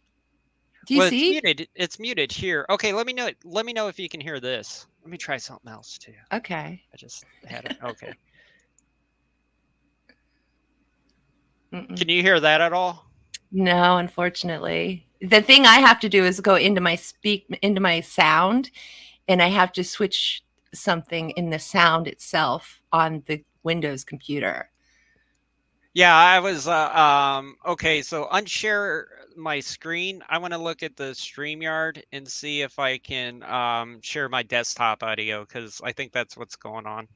Do you Well, it's see? muted. It's muted here. Okay, let me know. Let me know if you can hear this. Let me try something else too. Okay. I just had it. Okay. Mm-mm. Can you hear that at all? No, unfortunately. The thing I have to do is go into my sound, and I have to switch something in the sound itself on the Windows computer. Yeah, I was okay, so unshare my screen. I want to look at the StreamYard and see if I can share my desktop audio, because I think that's what's going on.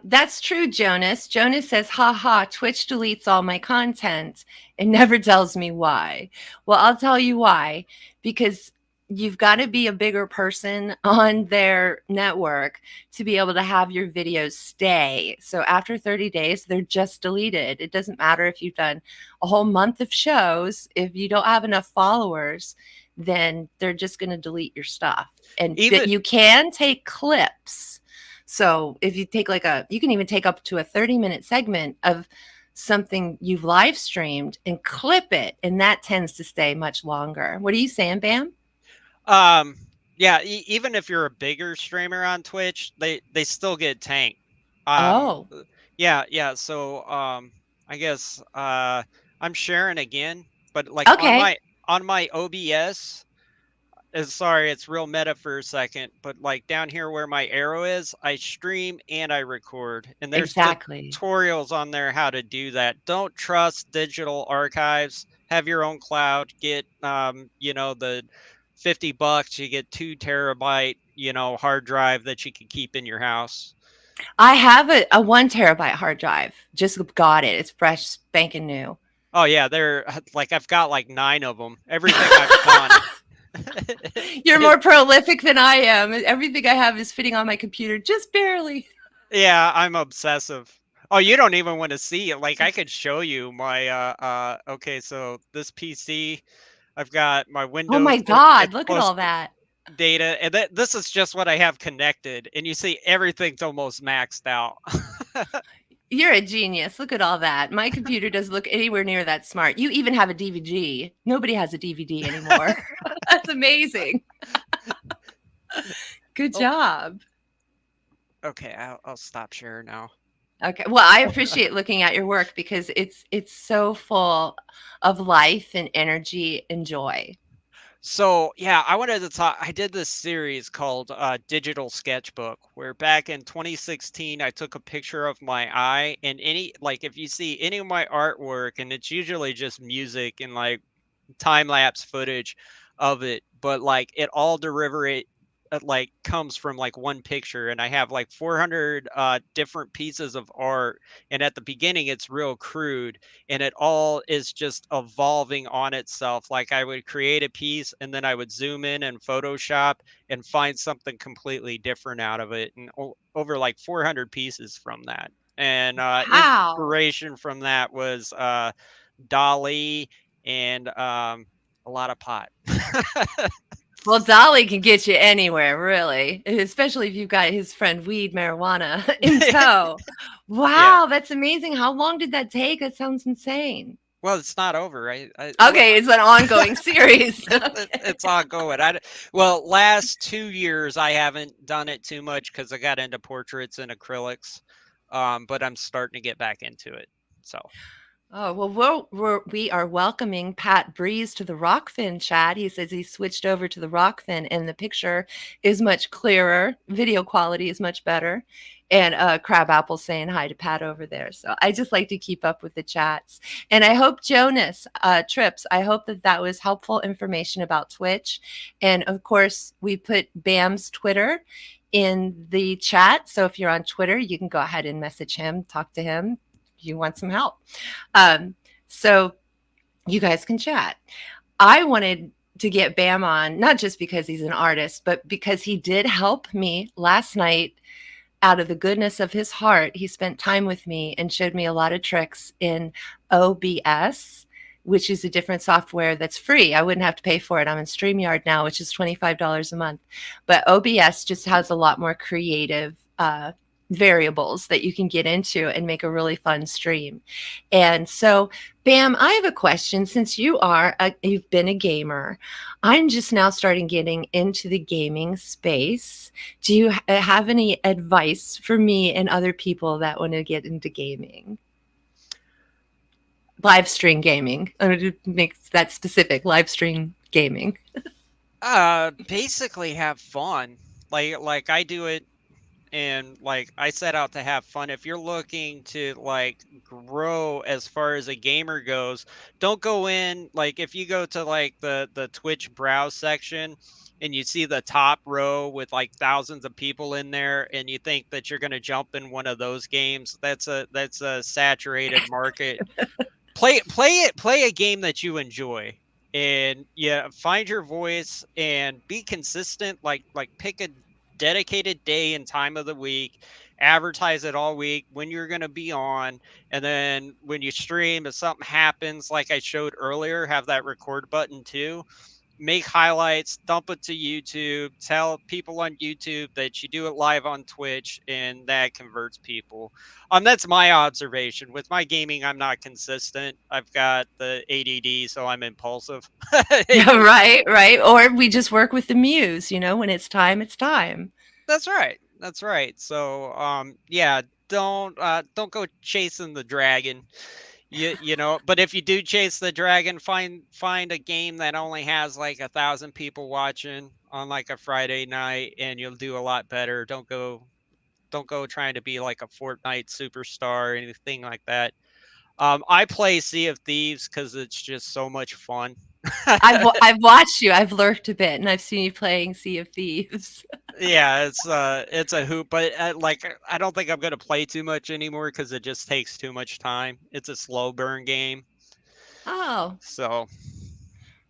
That's true, Jonas. Jonas says, ha ha, Twitch deletes all my content and never tells me why. Well, I'll tell you why. Because you've got to be a bigger person on their network to be able to have your videos stay. So after 30 days, they're just deleted. It doesn't matter if you've done a whole month of shows. If you don't have enough followers, then they're just going to delete your stuff. And Even you can take clips. So if you take you can even take up to a 30-minute segment of something you've live streamed and clip it, and that tends to stay much longer. What are you saying, Bam? yeah, even if you're a bigger streamer on Twitch, they still get tanked. Oh, Yeah. So I guess I'm sharing again, but like okay. on my OBS. Sorry, it's real meta for a second, but like down here where my arrow is, I stream and I record, and there's Exactly. tutorials on there how to do that. Don't trust digital archives. Have your own cloud. Get the $50, you get 2 terabyte hard drive that you can keep in your house. I have a 1 terabyte hard drive. Just got it. It's fresh, spanking new. Oh yeah, they're like I've got like 9 of them. Everything I've done. You're more prolific than I am. Everything I have is fitting on my computer, just barely. Yeah, I'm obsessive. Oh, you don't even want to see it. Like I could show you my okay, so this PC, I've got my Oh Windows, my God, it's look at close all that. data, and this is just what I have connected, and you see everything's almost maxed out. You're a genius. Look at all that. My computer doesn't look anywhere near that smart. You even have a DVD. Nobody has a DVD anymore. That's amazing. Good Oh, job. okay, I'll stop sharing now. Okay. Well, I appreciate looking at your work because it's so full of life and energy and joy. So yeah, I wanted to talk. I did this series called Digital Sketchbook, where back in 2016 I took a picture of my eye, and if you see any of my artwork, and it's usually just music and like time lapse footage of it, but like it all like comes from like one picture, and I have like 400 different pieces of art, and at the beginning it's real crude, and it all is just evolving on itself. Like I would create a piece, and then I would zoom in and Photoshop and find something completely different out of it, and over like 400 pieces from that. And Wow. inspiration from that was Dali and a lot of pot. Well, Dolly can get you anywhere, really, especially if you've got his friend Weed Marijuana in tow. Yeah. Wow, that's amazing. How long did that take? That sounds insane. Well, it's not over, right? Okay, it's an ongoing series. It's ongoing. Well, last 2 years I haven't done it too much because I got into portraits and acrylics, but I'm starting to get back into it. So. Oh, well, we are welcoming Pat Breeze to the Rockfin chat. He says he switched over to the Rockfin and the picture is much clearer. Video quality is much better. And Crabapple saying hi to Pat over there. So I just like to keep up with the chats. And I hope Jonas, Trips, I hope that was helpful information about Twitch. And of course, we put Bam's Twitter in the chat. So if you're on Twitter, you can go ahead and message him, talk to him. you want some help. So you guys can chat. I wanted to get Bam on, not just because he's an artist, but because he did help me last night out of the goodness of his heart. He spent time with me and showed me a lot of tricks in OBS, which is a different software that's free. I wouldn't have to pay for it. I'm in StreamYard now, which is $25 a month. But OBS just has a lot more creative variables that you can get into and make a really fun stream. And so, Bam, I have a question. Since you've been a gamer, I'm just now starting getting into the gaming space. Do you have any advice for me and other people that want to get into gaming? Live stream gaming. I'm going to make that specific. Live stream gaming. Basically have fun. Like I do it, and like I set out to have fun. If you're looking to like grow as far as a gamer goes, don't go in like if you go to like the Twitch browse section and you see the top row with like thousands of people in there and you think that you're going to jump in one of those games, that's a saturated market. Play a game that you enjoy, and yeah, find your voice and be consistent. Like pick a dedicated day and time of the week, advertise it all week when you're going to be on, and then when you stream, if something happens like I showed earlier, have that record button too. Make highlights, dump it to YouTube, tell people on YouTube that you do it live on Twitch, and that converts people. That's my observation. With my gaming, I'm not consistent. I've got the ADD, so I'm impulsive. Yeah, right. Or we just work with the muse, when it's time, it's time. That's right. That's right. So, yeah, don't go chasing the dragon. But if you do chase the dragon, find a game that only has like 1,000 people watching on like a Friday night, and you'll do a lot better. Don't go trying to be like a Fortnite superstar or anything like that. I play Sea of Thieves because it's just so much fun. I've watched you. I've lurked a bit, and I've seen you playing Sea of Thieves. Yeah, it's a hoop, but like I don't think I'm gonna play too much anymore because it just takes too much time. It's a slow burn game. Oh, So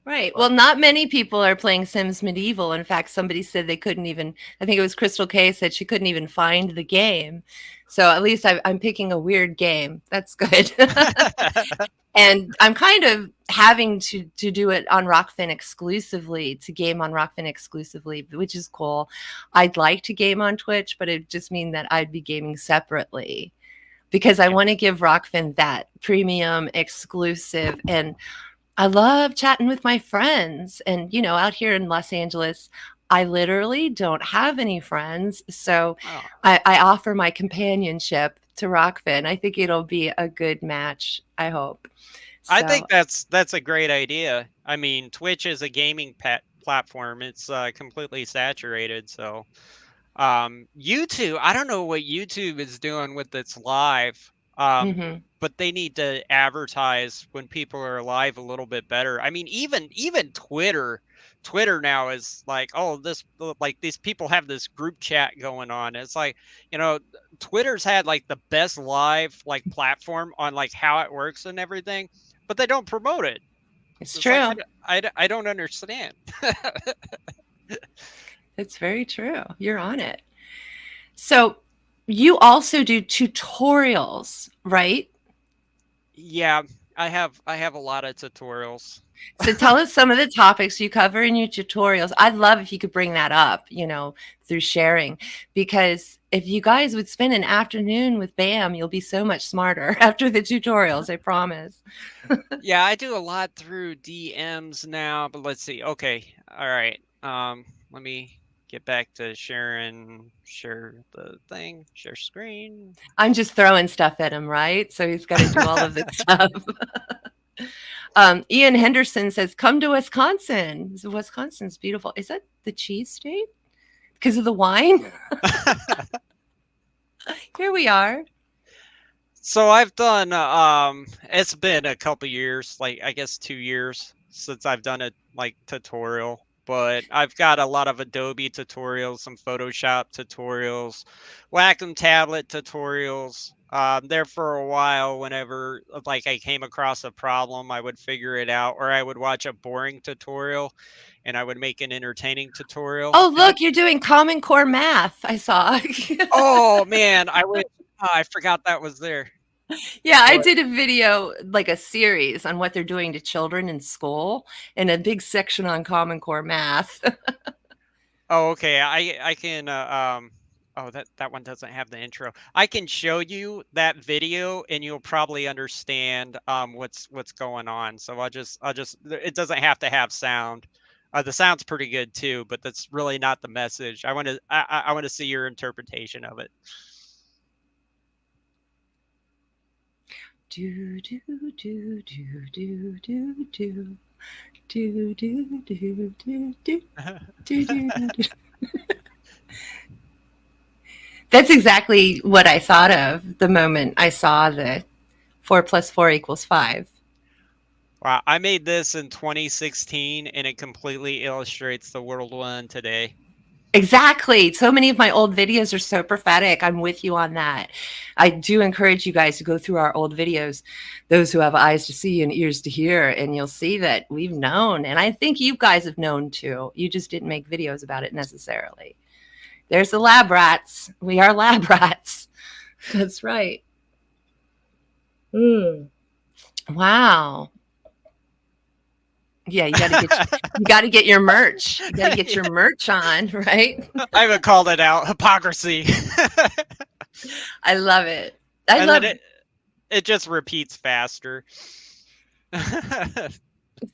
right. Well, not many people are playing Sims Medieval. In fact, somebody said they couldn't even, I think it was Crystal K said she couldn't even find the game. So at least I'm picking a weird game. That's good. And I'm kind of having to do it on Rockfin exclusively, to game on Rockfin exclusively, which is cool. I'd like to game on Twitch, but it just means that I'd be gaming separately because I want to give Rockfin that premium exclusive. And I love chatting with my friends. And, out here in Los Angeles, I literally don't have any friends. So I offer my companionship to Rockfin. I think it'll be a good match, I hope. So, I think that's a great idea. I mean, Twitch is a gaming platform. It's completely saturated. So YouTube, I don't know what YouTube is doing with its live. But they need to advertise when people are live a little bit better. I mean, even Twitter now is like, oh, this, like these people have this group chat going on. It's like, Twitter's had like the best live like platform on like how it works and everything, but they don't promote it. It's true. Like, I don't understand. It's very true. You're on it. So you also do tutorials, right? Yeah, I have a lot of tutorials. So tell us some of the topics you cover in your tutorials. I'd love if you could bring that up, through sharing, because if you guys would spend an afternoon with Bam, you'll be so much smarter after the tutorials, I promise. Yeah, I do a lot through DMs now, but let's see. Okay. All right. Let me get back to share the thing, share screen. I'm just throwing stuff at him, right? So he's got to do all of this stuff. Ian Henderson says, come to Wisconsin. Wisconsin's beautiful. Is that the cheese state? Because of the wine? Here we are. So I've done, it's been a couple years, like I guess 2 years since I've done a like tutorial, but I've got a lot of Adobe tutorials, some Photoshop tutorials, Wacom tablet tutorials. There for a while, whenever like I came across a problem, I would figure it out, or I would watch a boring tutorial and I would make an entertaining tutorial. Oh, look, you're doing Common Core math. I saw. Oh man, I forgot that was there. Yeah, I But did a video, like a series on what they're doing to children in school, and a big section on Common Core math. oh, okay. I can oh, that one doesn't have the intro. I can show you that video and you'll probably understand what's going on. So I'll just it doesn't have to have sound. The sound's pretty good too, but that's really not the message. I want to see your interpretation of it. Do do do do do do do do do do do do do do. That's exactly what I thought of the moment I saw the 4 + 4 = 5. Wow, I made this in 2016 and it completely illustrates the world we're in today. Exactly. So many of my old videos are so prophetic. I'm with you on that. I do encourage you guys to go through our old videos, those who have eyes to see and ears to hear, and you'll see that we've known. And I think you guys have known too. You just didn't make videos about it necessarily. There's the lab rats. We are lab rats. That's right. Wow. Yeah, you got to get your merch. You got to get your merch on, right? I haven't called it out. Hypocrisy. I love it. I love it. It just repeats faster.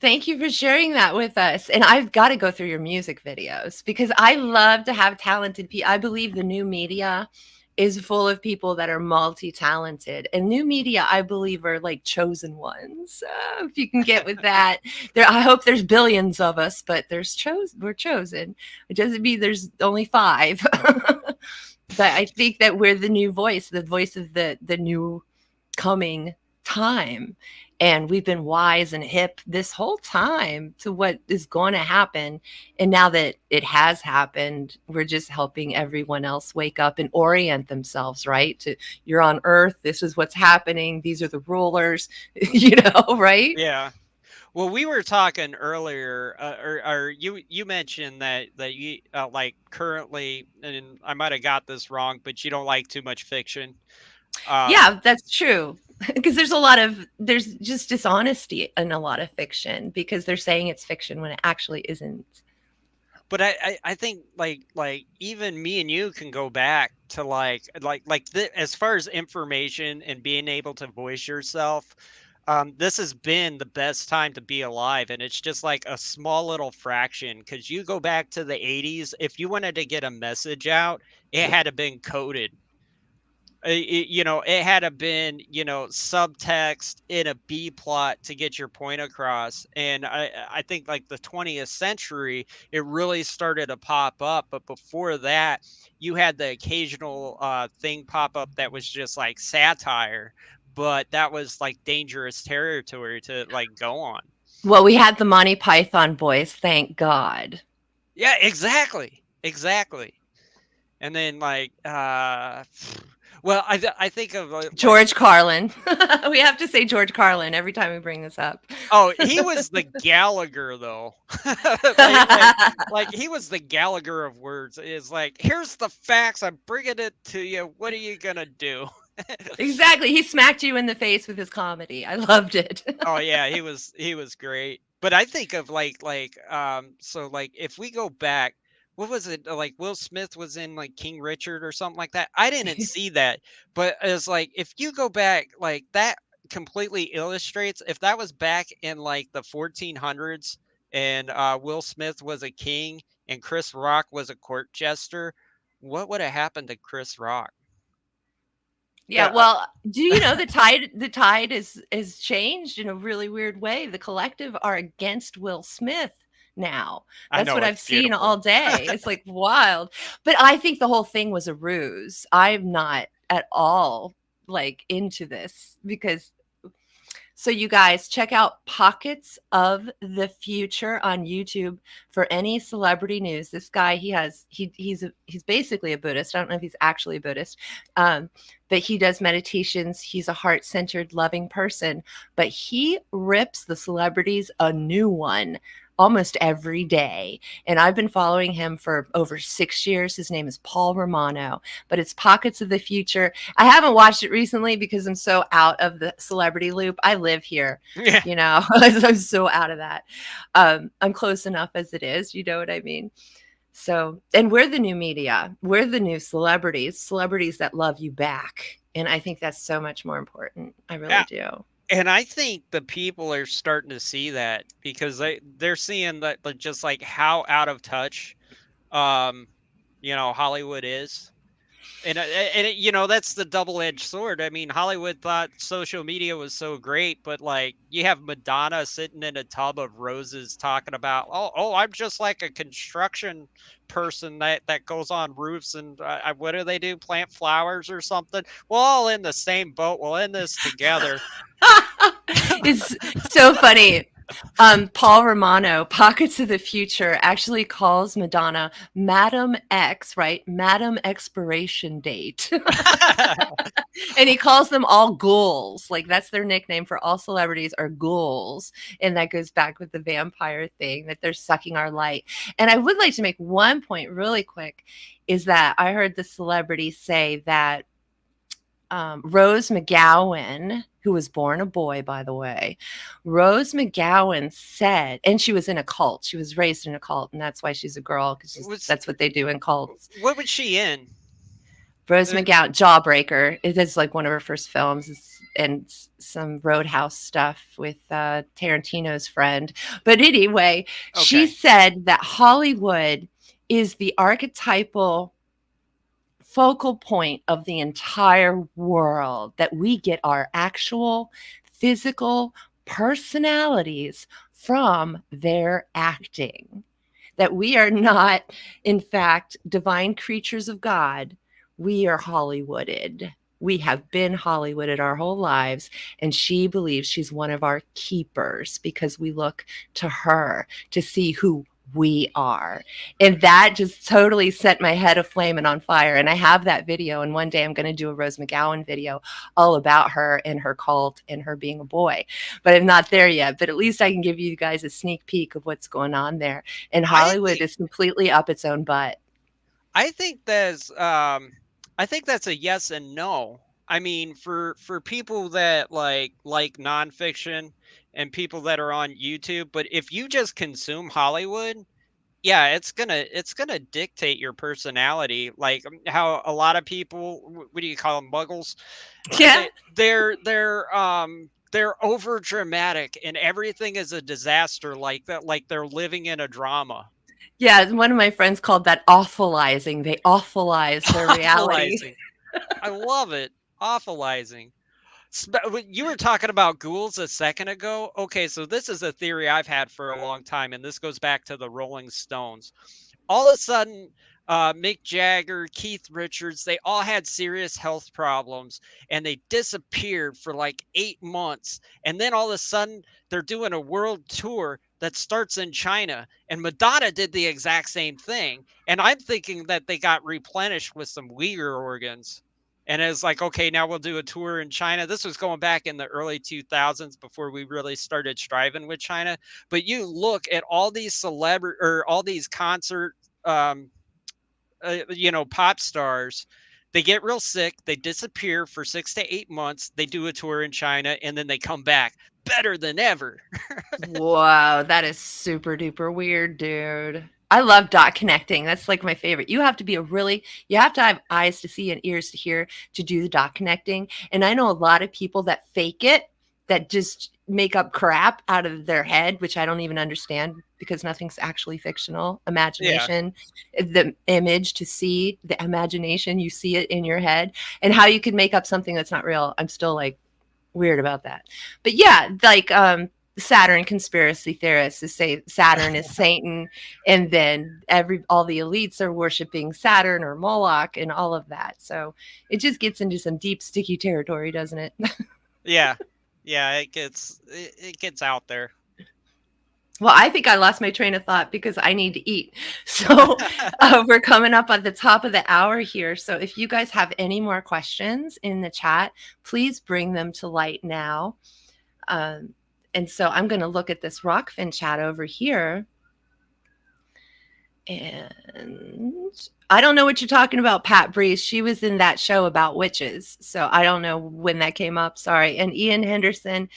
Thank you for sharing that with us. And I've got to go through your music videos because I love to have talented people. I believe the new media is full of people that are multi-talented, and new media, I believe, are like chosen ones. If you can get with that, I hope there's billions of us, but we're chosen. It doesn't mean there's only 5. But I think that we're the new voice, the voice of the new coming time. And we've been wise and hip this whole time to what is going to happen. And now that it has happened, we're just helping everyone else wake up and orient themselves, right? You're on Earth. This is what's happening. These are the rulers, right? Yeah. Well, we were talking earlier, or you mentioned that you like currently, and I might have got this wrong, but you don't like too much fiction. Yeah, that's true. Because there's just dishonesty in a lot of fiction because they're saying it's fiction when it actually isn't. But I think like even me and you can go back to as far as information and being able to voice yourself. This has been the best time to be alive, and it's just like a small little fraction. Because you go back to the 80s, if you wanted to get a message out, it had to been coded. It had to been subtext in a B plot to get your point across. And I think like the 20th century, it really started to pop up. But before that, you had the occasional thing pop up that was just like satire, but that was like dangerous territory to like go on. Well, we had the Monty Python boys, thank God. Yeah, exactly. And then like well, I think of George Carlin. We have to say George Carlin every time we bring this up. Oh, he was the Gallagher, though. like he was the Gallagher of words. It's like, here's the facts. I'm bringing it to you. What are you gonna do? Exactly. He smacked you in the face with his comedy. I loved it. Oh yeah, he was great. But I think of so like if we go back. What was it like? Will Smith was in like King Richard or something like that. I didn't see that, but it's like if you go back, like that completely illustrates if that was back in like the 1400s and Will Smith was a king and Chris Rock was a court jester, what would have happened to Chris Rock? Yeah, well, do you know the tide is changed in a really weird way. The collective are against Will Smith now. That's what I've seen all day. It's like wild. But I think the whole thing was a ruse. I'm not at all like into this because So you guys check out Pockets of the Future on YouTube for any celebrity news. This guy, he's basically a Buddhist. I don't know if he's actually a Buddhist, but he does meditations. He's a heart-centered, loving person, but he rips the celebrities a new one almost every day. And I've been following him for over 6 years. His name is Paul Romano, but it's Pockets of the Future. I haven't watched it recently because I'm so out of the celebrity loop. I live here, Yeah. you know, I'm so out of that. I'm close enough as it is, you know what I mean? So, and we're the new media. We're the new celebrities that love you back. And I think that's so much more important. I really do. And I think the people are starting to see that because they're seeing that just like how out of touch, Hollywood is. And that's the double-edged sword. I mean, Hollywood thought social media was so great, but like you have Madonna sitting in a tub of roses talking about, oh, I'm just like a construction person that goes on roofs and what do they do? Plant flowers or something? We're all in the same boat. We'll end this together. It's so funny. Paul Romano, Pockets of the Future, actually calls Madonna Madam X, right? Madam Expiration Date. And he calls them all ghouls. Like that's their nickname for all celebrities are ghouls. And that goes back with the vampire thing that they're sucking our light. And I would like to make one point really quick is that I heard the celebrity say that Rose McGowan, who was born a boy, by the way, Rose McGowan said, and she was in a cult. She was raised in a cult, and that's why she's a girl, because that's what they do in cults. What was she in? Rose McGowan, Jawbreaker. It is like one of her first films, and some Roadhouse stuff with Tarantino's friend. But anyway, she said that Hollywood is the archetypal focal point of the entire world, that we get our actual physical personalities from their acting, that we are not, in fact, divine creatures of God. We are Hollywooded. We have been Hollywooded our whole lives, and she believes she's one of our keepers because we look to her to see who we are. And that just totally set my head aflame and on fire. And I have that video. And one day I'm going to do a Rose McGowan video all about her and her cult and her being a boy. But I'm not there yet. But at least I can give you guys a sneak peek of what's going on there. And Hollywood is completely up its own butt. I think that's a yes and no. I mean, for people that like nonfiction and people that are on YouTube, but if you just consume Hollywood, yeah, it's gonna dictate your personality. Like how a lot of people, what do you call them, muggles? Yeah, they're over dramatic and everything is a disaster like that. Like they're living in a drama. Yeah, one of my friends called that awfulizing. They awfulize their reality. I love it. Awfulizing. You were talking about ghouls a second ago. Okay, so this is a theory I've had for a long time, and this goes back to the Rolling Stones. All of a sudden, Mick Jagger, Keith Richards, they all had serious health problems, and they disappeared for like 8 months. And then all of a sudden, they're doing a world tour that starts in China, and Madonna did the exact same thing. And I'm thinking that they got replenished with some Uyghur organs. And it's like, okay, now we'll do a tour in China. This was going back in the early 2000s before we really started striving with China. But you look at all these all these concert, pop stars. They get real sick. They disappear for 6 to 8 months. They do a tour in China, and then they come back better than ever. Wow, that is super duper weird, dude. I love dot connecting. That's like my favorite. You have to have eyes to see and ears to hear to do the dot connecting. And I know a lot of people that fake it, that just make up crap out of their head, which I don't even understand because nothing's actually fictional. Imagination, the image to see, the imagination, you see it in your head, and how you can make up something that's not real. I'm still like weird about that. But yeah, like Saturn conspiracy theorists who say Saturn is Satan, and then all the elites are worshiping Saturn or Moloch and all of that. So it just gets into some deep, sticky territory, doesn't it? Yeah. Yeah, it gets out there. Well, I think I lost my train of thought because I need to eat. So we're coming up at the top of the hour here. So if you guys have any more questions in the chat, please bring them to light now. And so I'm going to look at this Rockfin chat over here. And I don't know what you're talking about, Pat Breeze. She was in that show about witches. So I don't know when that came up. Sorry. And Ian Henderson,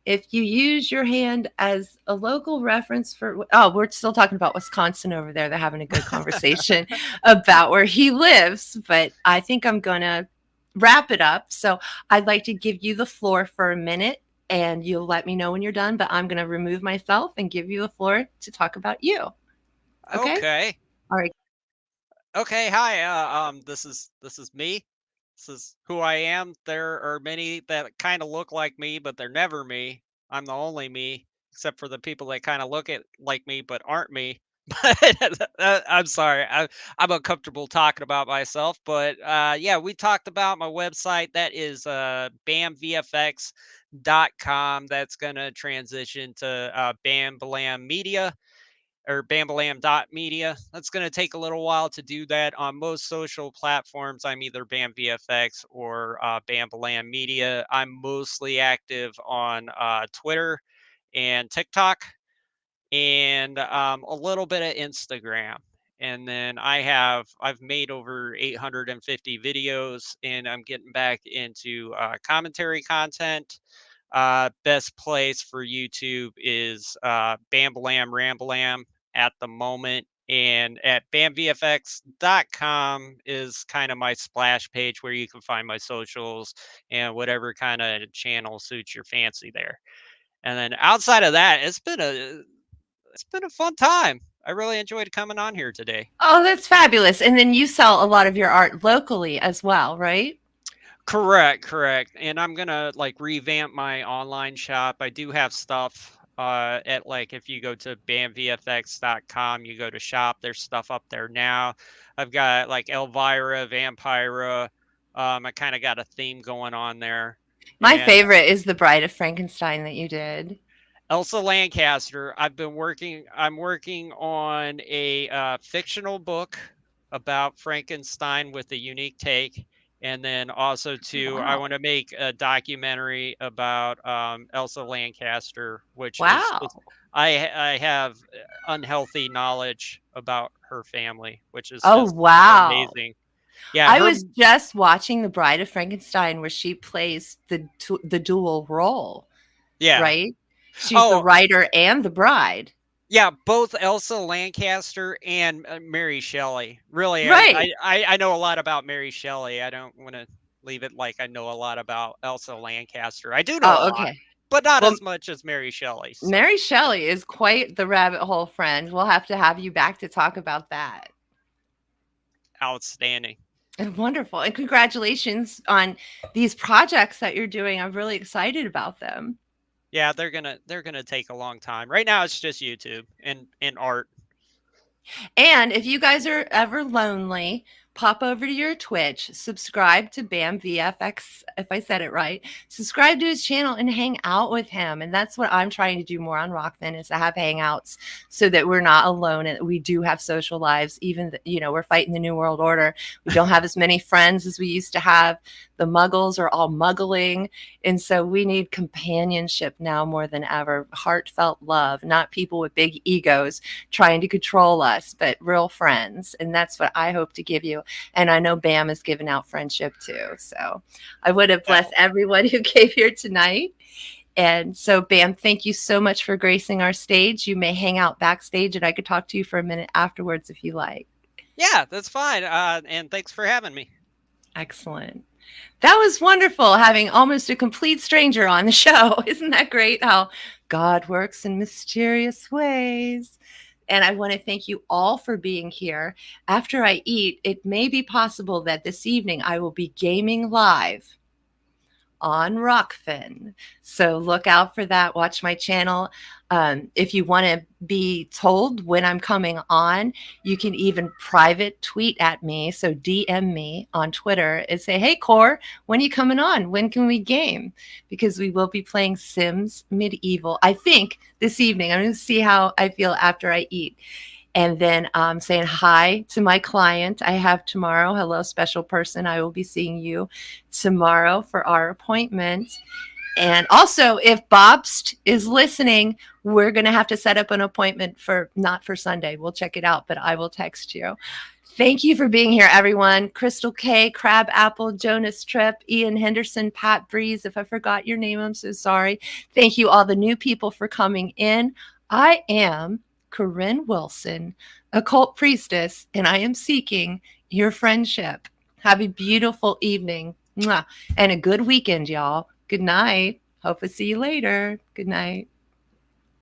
if you use your hand as a local reference for, oh, we're still talking about Wisconsin over there. They're having a good conversation about where he lives, but I think I'm going to wrap it up. So I'd like to give you the floor for a minute and you'll let me know when you're done, but I'm going to remove myself and give you the floor to talk about you. Okay. Okay. All right. Okay. Hi. This is me. This is who I am. There are many that kind of look like me, but they're never me. I'm the only me, except for the people that kind of look like me but aren't me. But I'm sorry, I'm uncomfortable talking about myself. But yeah, we talked about my website. That is bamvfx.com. That's gonna transition to Bam Media or bambalam.media. That's going to take a little while to do that. On most social platforms, I'm either BamVFX or Bambalam Media. I'm mostly active on Twitter and TikTok and a little bit of Instagram. And then I've made over 850 videos, and I'm getting back into commentary content. Best place for YouTube is Bambalam Rambalam at the moment. And at bamvfx.com is kind of my splash page where you can find my socials and whatever kind of channel suits your fancy there. And then outside of that, it's been a fun time. I really enjoyed coming on here today. Oh, that's fabulous. And then you sell a lot of your art locally as well, right? Correct. And I'm gonna like revamp my online shop. I do have stuff at like if you go to bamvfx.com, you go to shop, there's stuff up there now. I've got like Elvira, Vampira. I kind of got a theme going on there. My And favorite is the Bride of Frankenstein that you did. Elsa Lancaster, I'm working on a fictional book about Frankenstein with a unique take. And then also too, I Wow. want to make a documentary about Elsa Lancaster, which is Wow. I have unhealthy knowledge about her family, which is Oh, just wow. amazing. Yeah, I her was just watching The Bride of Frankenstein where she plays the dual role, yeah. right? She's the Oh, writer and the bride. yeah, both Elsa Lancaster and Mary Shelley. Really, Right. I know a lot about Mary Shelley. I don't want to leave it like I know a lot about Elsa Lancaster. I do know a Oh, lot, okay. but not Well, as much as Mary Shelley. So Mary Shelley is quite the rabbit hole friend. We'll have to have you back to talk about that. outstanding. Wonderful. And congratulations on these projects that you're doing. I'm really excited about them. Yeah, they're gonna take a long time. Right now, it's just YouTube and art. And if you guys are ever lonely, pop over to your Twitch, subscribe to Bam VFX, if I said it right. Subscribe to his channel and hang out with him. And that's what I'm trying to do more on Rockfin is to have hangouts so that we're not alone and we do have social lives. Even, we're fighting the New World Order. We don't have as many friends as we used to have. The muggles are all muggling. And so we need companionship now more than ever. Heartfelt love, not people with big egos trying to control us, but real friends. And that's what I hope to give you. And I know Bam has given out friendship too. So I would have blessed everyone who came here tonight. And so, Bam, thank you so much for gracing our stage. You may hang out backstage and I could talk to you for a minute afterwards if you like. Yeah, that's fine. And thanks for having me. Excellent. That was wonderful having almost a complete stranger on the show. Isn't that great how God works in mysterious ways? And I want to thank you all for being here. After I eat, it may be possible that this evening I will be gaming live on Rockfin. So look out for that. Watch my channel. If you want to be told when I'm coming on, you can even private tweet at me. So DM me on Twitter and say, hey, Core, when are you coming on? When can we game? Because we will be playing Sims Medieval, I think, this evening. I'm going to see how I feel after I eat. And then saying hi to my client I have tomorrow. Hello, special person. I will be seeing you tomorrow for our appointment. And also, if Bobst is listening, we're going to have to set up an appointment not for Sunday. We'll check it out, but I will text you. Thank you for being here, everyone. Crystal K, Crab Apple, Jonas Tripp, Ian Henderson, Pat Breeze. If I forgot your name, I'm so sorry. Thank you, all the new people, for coming in. I am Corinne Wilson, occult priestess, and I am seeking your friendship. Have a beautiful evening. Mwah. And a good weekend, y'all. Good night. Hope to see you later. Good night.